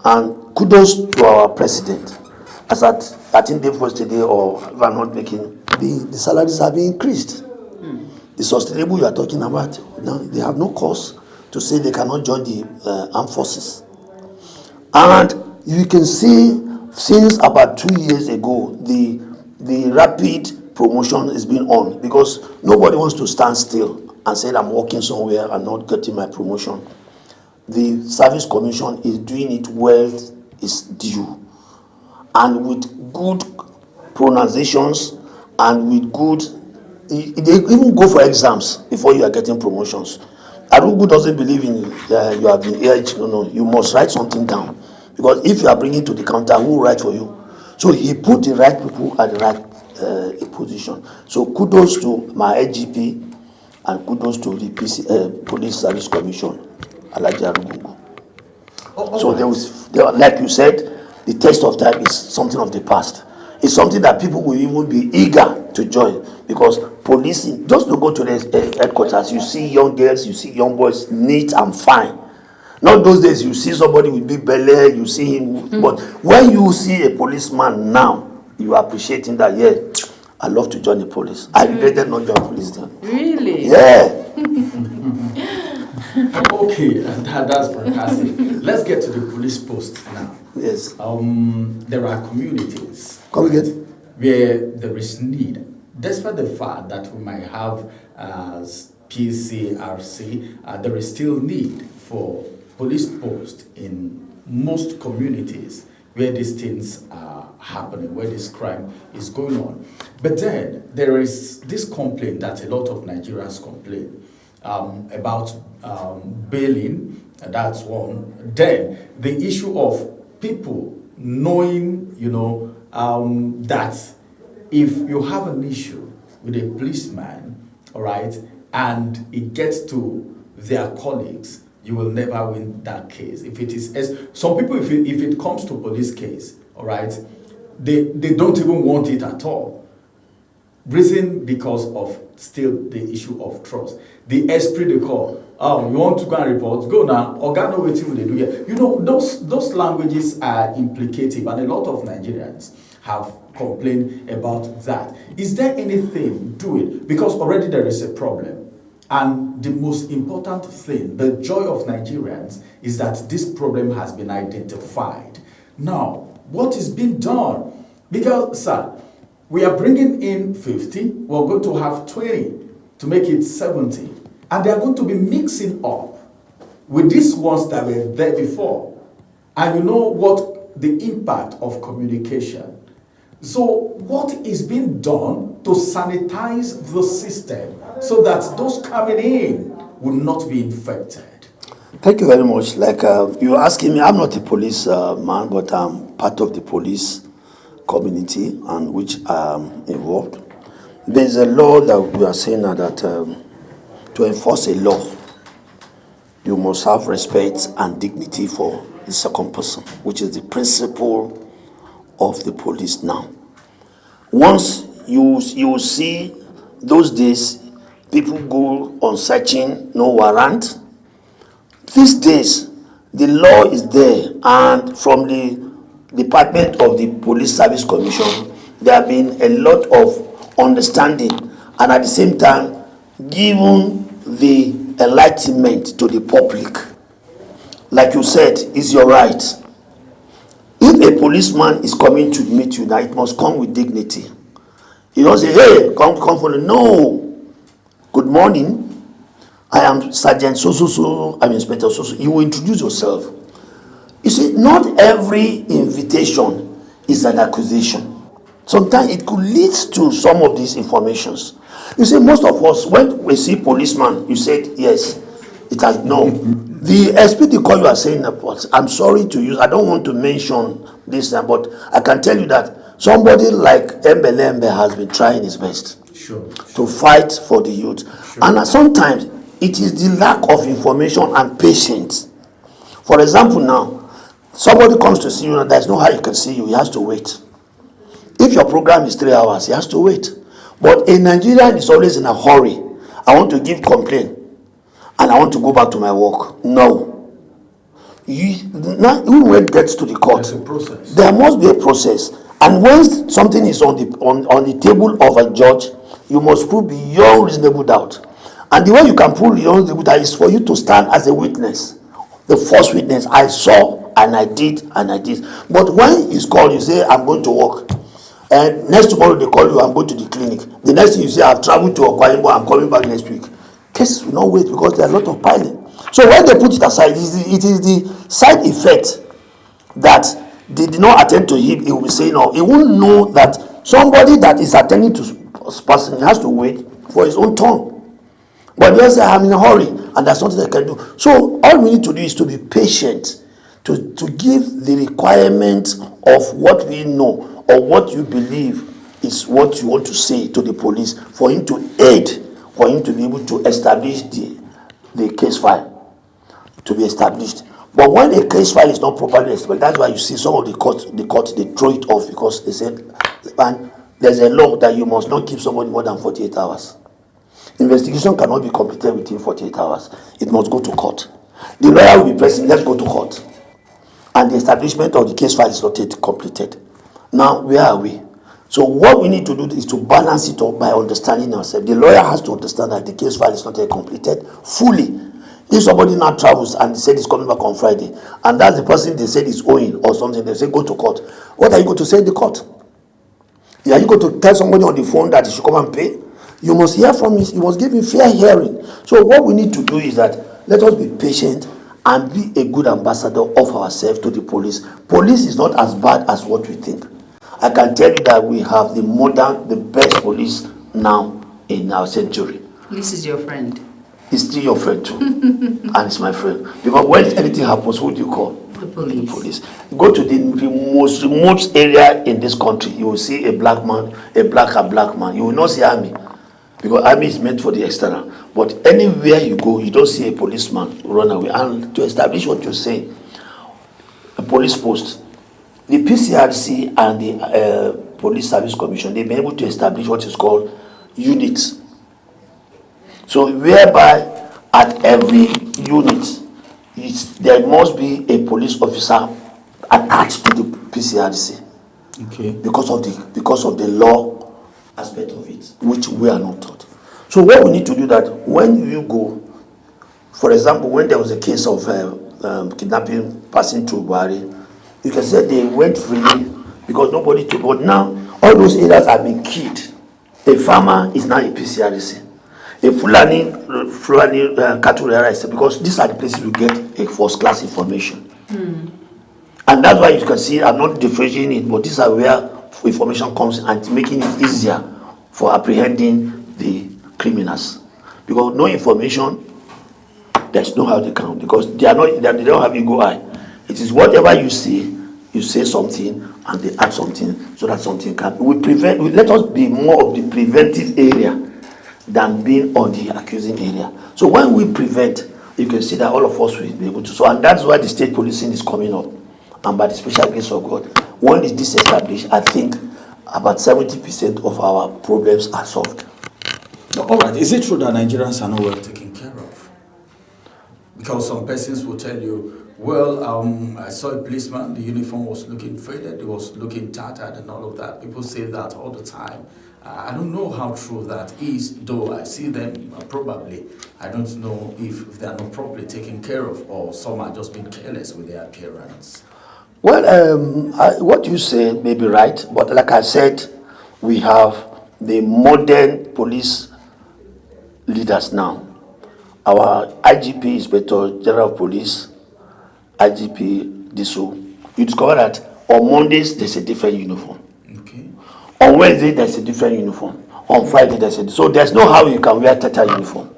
And kudos to our president. As at 13 days yesterday, or if I'm not making, the salaries have been increased. The sustainable you are talking about, now they have no cause to say they cannot join the armed forces. And you can see since about 2 years ago, the rapid promotion is being on, because nobody wants to stand still and say I'm working somewhere and not getting my promotion. The Service Commission is doing it well, is due, and with good pronunciations and with good, they even go for exams before you are getting promotions. Arugu doesn't believe in you have been aged. No, you must write something down, because if you are bringing to the counter, who will write for you? So he put the right people at the right position. So kudos to my IGP and kudos to the Police Service Commission. So there, like you said, the test of time is something of the past. It's something that people will even be eager to join, because policing, just to go to the headquarters, you see young girls, you see young boys, neat and fine. Not those days you see somebody with big belly, you see him, but when you see a policeman now, you appreciate him that, yeah, I love to join the police. I regretted not joining police then. Really? Yeah. Okay, that's fantastic. Let's get to the police post now. Yes. There are communities where there is need, despite the fact that we might have as PCRC, there is still need for police posts in most communities where these things are happening, where this crime is going on. But then there is this complaint that a lot of Nigerians complain about bailing, that's one. Then the issue of people knowing, that if you have an issue with a policeman, all right, and it gets to their colleagues, you will never win that case. If it is, some people, if it comes to police case, all right, they don't even want it at all. Reason because of still the issue of trust. The esprit de corps. Oh, you want to go and report? Go now. Organo waiting will they do here. Those languages are implicative, and a lot of Nigerians have complained about that. Is there anything to it? Because already there is a problem. And the most important thing, the joy of Nigerians, is that this problem has been identified. Now, what is being done? Because, sir, we are bringing in 50, we're going to have 20 to make it 70. And they are going to be mixing up with these ones that were there before. And you know what the impact of communication. So what is being done to sanitize the system so that those coming in will not be infected? Thank you very much. Like you're asking me, I'm not a police man, but I'm part of the police community and which I'm involved. There's a law that we are saying that to enforce a law, you must have respect and dignity for the second person, which is the principle of the police now. Once you see those days, people go on searching, no warrant. These days, the law is there, and from the Department of the Police Service Commission, there have been a lot of understanding, and at the same time, given the enlightenment to the public. Like you said, is your right. If a policeman is coming to meet you, now it must come with dignity. You don't say, hey, come for the, no. Good morning. I am Sergeant so, I'm Inspector so. You will introduce yourself. You see, not every invitation is an accusation. Sometimes it could lead to some of these informations. You see, most of us, when we see policeman, you said, yes, it has no. The SPD call you are saying, I'm sorry to use, I don't want to mention this, but I can tell you that somebody like Embe has been trying his best to fight for the youth. And sometimes it is the lack of information and patience. For example, now, somebody comes to see you and there's no how you can see you, he has to wait. If your program is 3 hours, he has to wait. But a Nigerian is always in a hurry. I want to give complaint and I want to go back to my work. No. Now, when it gets to the court, there must be a process. And when something is on the table of a judge, you must prove beyond reasonable doubt. And the way you can prove beyond reasonable doubt is for you to stand as a witness. The first witness, I saw and I did and I did. But when it's called, you say, I'm going to work. And next tomorrow they call you, I'm going to the clinic. The next thing you say, I've traveled to Okwaimbo, I'm coming back next week. Cases will not wait because there are a lot of piling. So when they put it aside, it is the side effect that they did not attend to him. He will be saying, no, he won't know that somebody that is attending to this person has to wait for his own turn. But they say, I'm in a hurry and there's something I can do. So all we need to do is to be patient, to give the requirement of what we know or what you believe is what you want to say to the police for him to aid, for him to be able to establish the case file, to be established. But when a case file is not properly established, that's why you see some of the courts they throw it off because they said, and there's a law that you must not keep somebody more than 48 hours. Investigation cannot be completed within 48 hours. It must go to court. The lawyer will be pressing, let's go to court. And the establishment of the case file is not yet completed. Now, where are we? So what we need to do is to balance it up by understanding ourselves. The lawyer has to understand that the case file is not yet completed fully. If somebody now travels and they said he's coming back on Friday, and that's the person they said is owing or something, they say go to court. What are you going to say in the court? Are you going to tell somebody on the phone that he should come and pay? You must hear from him. You must give him fair hearing. So what we need to do is that let us be patient and be a good ambassador of ourselves to the police. Police is not as bad as what we think. I can tell you that we have the best police now in our century. This is your friend. He's still your friend too. And it's my friend. Because when anything happens, who do you call? The police. The police. Go to the most remote area in this country. You will see a black man, a black man. You will not see army. Because army is meant for the external. But anywhere you go, you don't see a policeman run away. And to establish what you're saying, a police post, the PCRC and the Police Service Commission, they've been able to establish what is called units. So whereby at every unit, there must be a police officer attached to the PCRC. Okay. Because of the law aspect of it, which we are not taught. So what we need to do that when you go, for example, when there was a case of kidnapping passing through Buhari, you can say they went freely because nobody took. But now all those areas have been killed. A farmer is now a PCRC. A Fulani cattle rearer, because these are the places we get a first-class information. And that's why you can see, I'm not differentiating it, but these are where information comes and making it easier for apprehending the criminals. Because no information, there's no how they count, because they don't have ego eye. It is whatever you see, you say something and they add something so that something can. Let us be more of the preventive area than being on the accusing area. So when we prevent, you can see that all of us will be able to. So, and that's why the state policing is coming up. And by the special grace of God, when it's disestablished, I think about 70% of our problems are solved. All right. Is it true that Nigerians are not well taken care of? Because some persons will tell you, well, I saw a policeman, the uniform was looking faded, it was looking tattered and all of that. People say that all the time. I don't know how true that is, though I see them probably. I don't know if they are not properly taken care of or some are just being careless with their appearance. Well, what you say may be right, but like I said, we have the modern police leaders now. Our IGP, Inspector General of Police, IGP Diso, you discover that on Mondays there's a different uniform. Okay. On Wednesday there's a different uniform. On Friday there's a, so there's no how you can wear Tata uniform.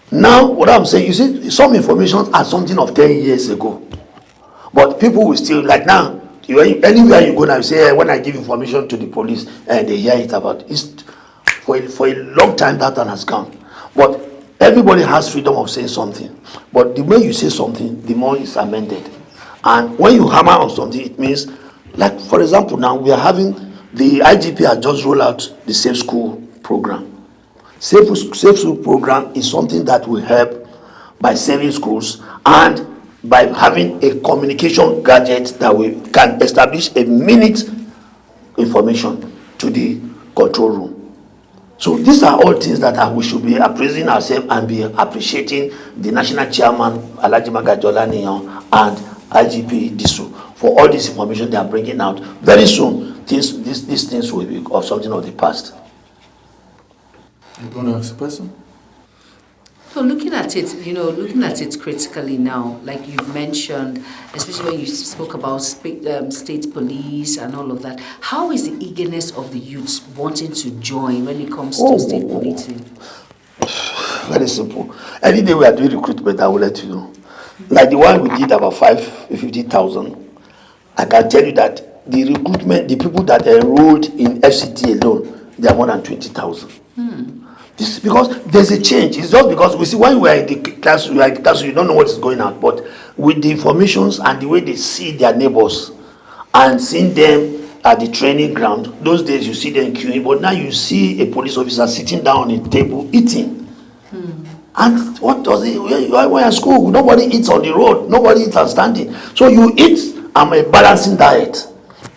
Now, what I'm saying, you see, some information are something of 10 years ago. But people will still, like now, anywhere you go now, you say, hey, when I give information to the police, and they hear it about it. For a long time, that one has come. But everybody has freedom of saying something. But the way you say something, the more it's amended. And when you hammer on something, it means, like, for example, now we are having, the IGP has just rolled out the Safe School program. Safe School program is something that will help by saving schools and by having a communication gadget that we can establish a minute information to the control room. So these are all things that we should be appraising ourselves and be appreciating the national chairman Alhaji Magajola Niyan and IGP Diso for all this information they are bringing out. Very soon, these things will be of something of the past. You want to ask a question? So looking at it critically now, like you've mentioned, especially when you spoke about state police and all of that, how is the eagerness of the youths wanting to join when it comes to state policing? Very simple. Any day we are doing recruitment, I will let you know. Like the one we did about 50,000, I can tell you that the recruitment, the people that enrolled in FCT alone, they are more than 20,000. This is because there's a change. It's just because we see when you are in the class, you don't know what is going on. But with the informations and the way they see their neighbors and seeing them at the training ground, those days you see them queuing, but now you see a police officer sitting down on a table eating. And what does it? When you are at school, nobody eats on the road, nobody eats and standing. So you eat a balancing diet.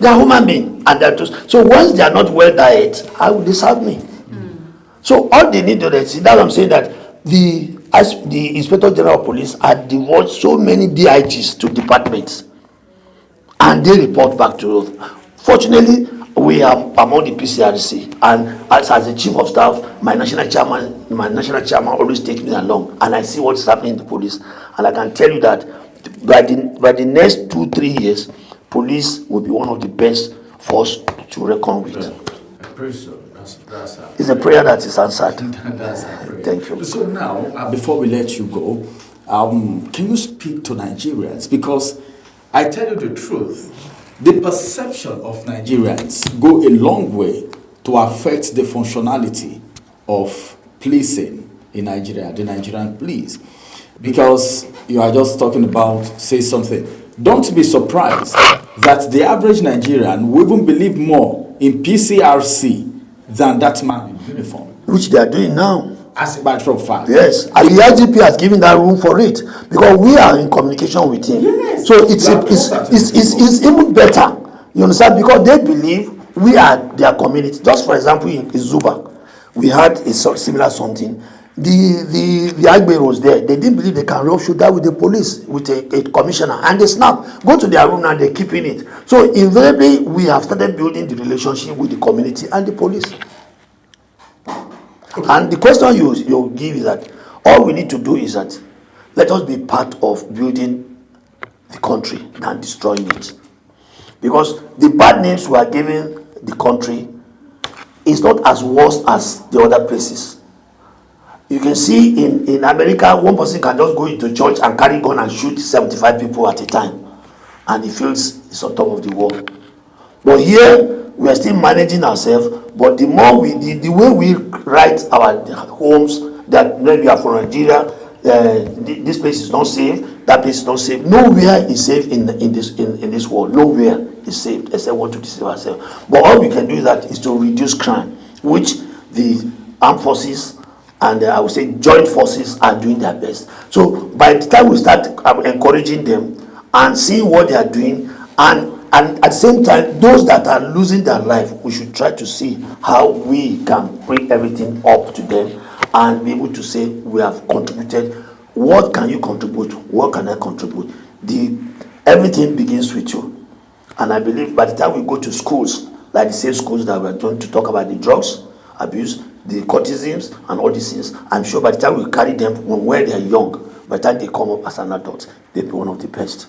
They are human beings, and they're just, so once they are not well diet, how will they serve me? So all they need to see, that's what I'm saying, that the Inspector General of Police had divulged so many DIGs to departments, and they report back to us. Fortunately, we are among the PCRC, and as the chief of staff, my national chairman always takes me along, and I see what's happening in the police, and I can tell you that by the next 2-3 years, police will be one of the best force to reckon with. I pray so. It's a prayer that is answered. That's a prayer. Thank you. So now, before we let you go, can you speak to Nigerians? Because I tell you the truth, the perception of Nigerians go a long way to affect the functionality of policing in Nigeria, the Nigerian police. Because you are just talking about, say something. Don't be surprised that the average Nigerian will even believe more in PCRC than that man in uniform. Which they are doing now. As a matter of fact. Yes, and the IGP has given that room for it because we are in communication with him. Yes. So it's even better. You understand? Because they believe we are their community. Just for example, in Zuba, we had a similar something. The Agbe was there. They didn't believe they can rub shoulder with the police, with a commissioner, and they snap. Go to their room now, they're keeping it. So invariably, we have started building the relationship with the community and the police. And the question you give is that all we need to do is that let us be part of building the country than destroying it. Because the bad names we are giving the country is not as worse as the other places. You can see in America, one person can just go into church and carry gun and shoot 75 people at a time. And he feels it's on top of the wall. But here, we are still managing ourselves. But the more the way we write our homes, that maybe we are from Nigeria, this place is not safe, that place is not safe. Nowhere is safe in this world. Nowhere is safe except we want to deceive ourselves. But all we can do is to reduce crime, which the armed forces and I would say joint forces are doing their best. So by the time we start encouraging them and seeing what they are doing, and at the same time, those that are losing their life, we should try to see how we can bring everything up to them and be able to say we have contributed. What can you contribute? What can I contribute? The Everything begins with you. And I believe by the time we go to schools, like the same schools that we're going to talk about the drugs, abuse, the courtesans, and all these things, I'm sure by the time we carry them when they're young, by the time they come up as an adult, they'll be one of the best.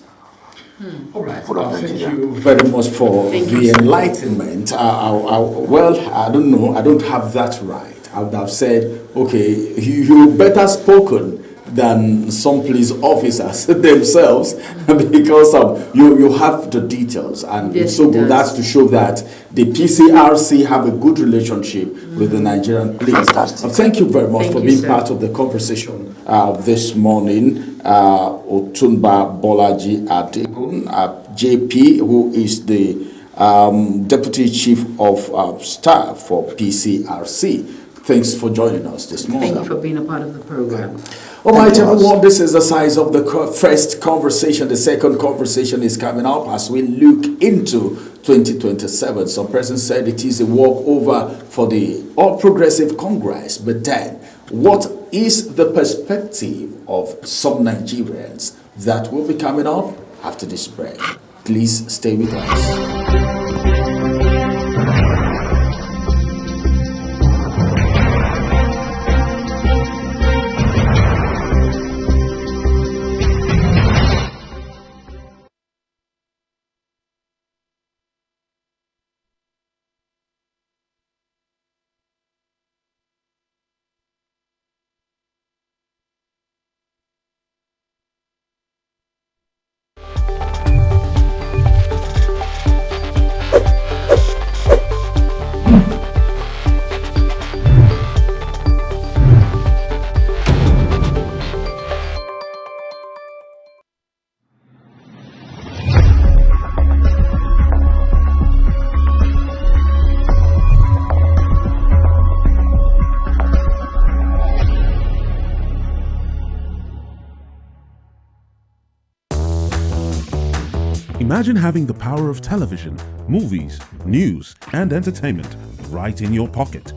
All right. Thank you very much for the enlightenment. Well, I don't know. I don't have that right. I would have said, okay, you better spoken than some police officers themselves because you have the details, and yes, so that's to show that the PCRC have a good relationship with the Nigerian police. Thank you very much for being part of the conversation this morning. Otunba Bolaji Adegun, JP, who is the Deputy Chief of Staff for PCRC. Thanks for joining us this morning. Thank you for being a part of the program. All right, everyone, this is the size of the first conversation. The second conversation is coming up as we look into 2027. Some person said it is a walkover for the All Progressive Congress, but then what is the perspective of some Nigerians? That will be coming up after this break. Please stay with us. Imagine having the power of television, movies, news, and entertainment right in your pocket.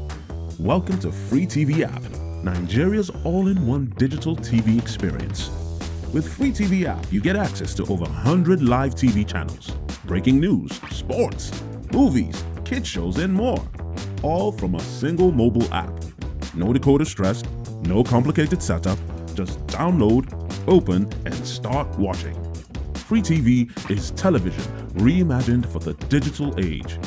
Welcome to Free TV App, Nigeria's all-in-one digital TV experience. With Free TV App, you get access to over 100 live TV channels, breaking news, sports, movies, kids shows, and more, all from a single mobile app. No decoder stress, no complicated setup, just download, open, and start watching. Free TV is television reimagined for the digital age.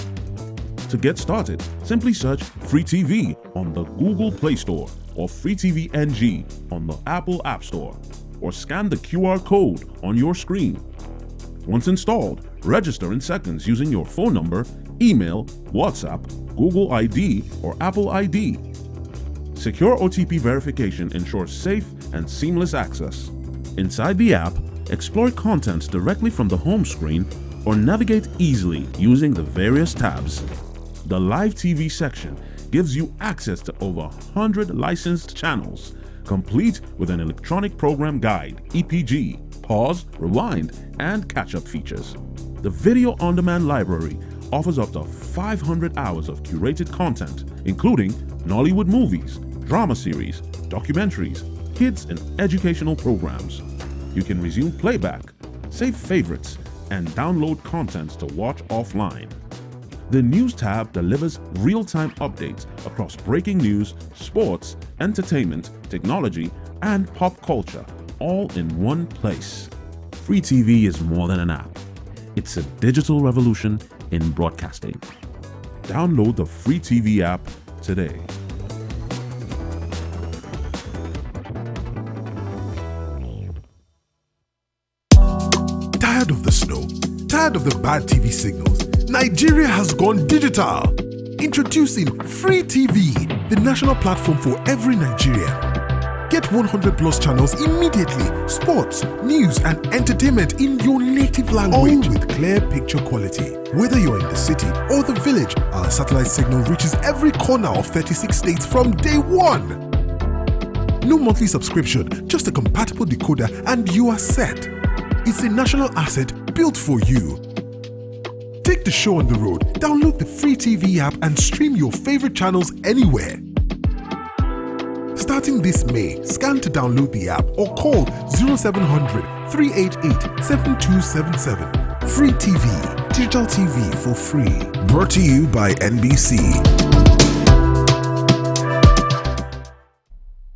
To get started, simply search Free TV on the Google Play Store or Free TV NG on the Apple App Store, or scan the QR code on your screen. Once installed, register in seconds using your phone number, email, WhatsApp, Google ID, or Apple ID. Secure OTP verification ensures safe and seamless access. Inside the app, explore content directly from the home screen or navigate easily using the various tabs. The Live TV section gives you access to over 100 licensed channels, complete with an electronic program guide, EPG, pause, rewind, and catch-up features. The Video On Demand library offers up to 500 hours of curated content, including Nollywood movies, drama series, documentaries, kids and educational programs. You can resume playback, save favorites, and download content to watch offline. The News tab delivers real-time updates across breaking news, sports, entertainment, technology, and pop culture, all in one place. Free TV is more than an app. It's a digital revolution in broadcasting. Download the Free TV app today. Tired of the snow? Tired of the bad TV signals? Nigeria has gone digital. Introducing Free TV, the national platform for every Nigerian. Get 100 plus channels immediately. Sports, news, and entertainment in your native language. All with clear picture quality. Whether you're in the city or the village, our satellite signal reaches every corner of 36 states from day one. No monthly subscription, just a compatible decoder and you are set. It's a national asset built for you. Take the show on the road, download the Free TV app and stream your favorite channels anywhere. Starting this May, scan to download the app or call 0700 388-7277. Free TV, digital TV for free. Brought to you by NBC.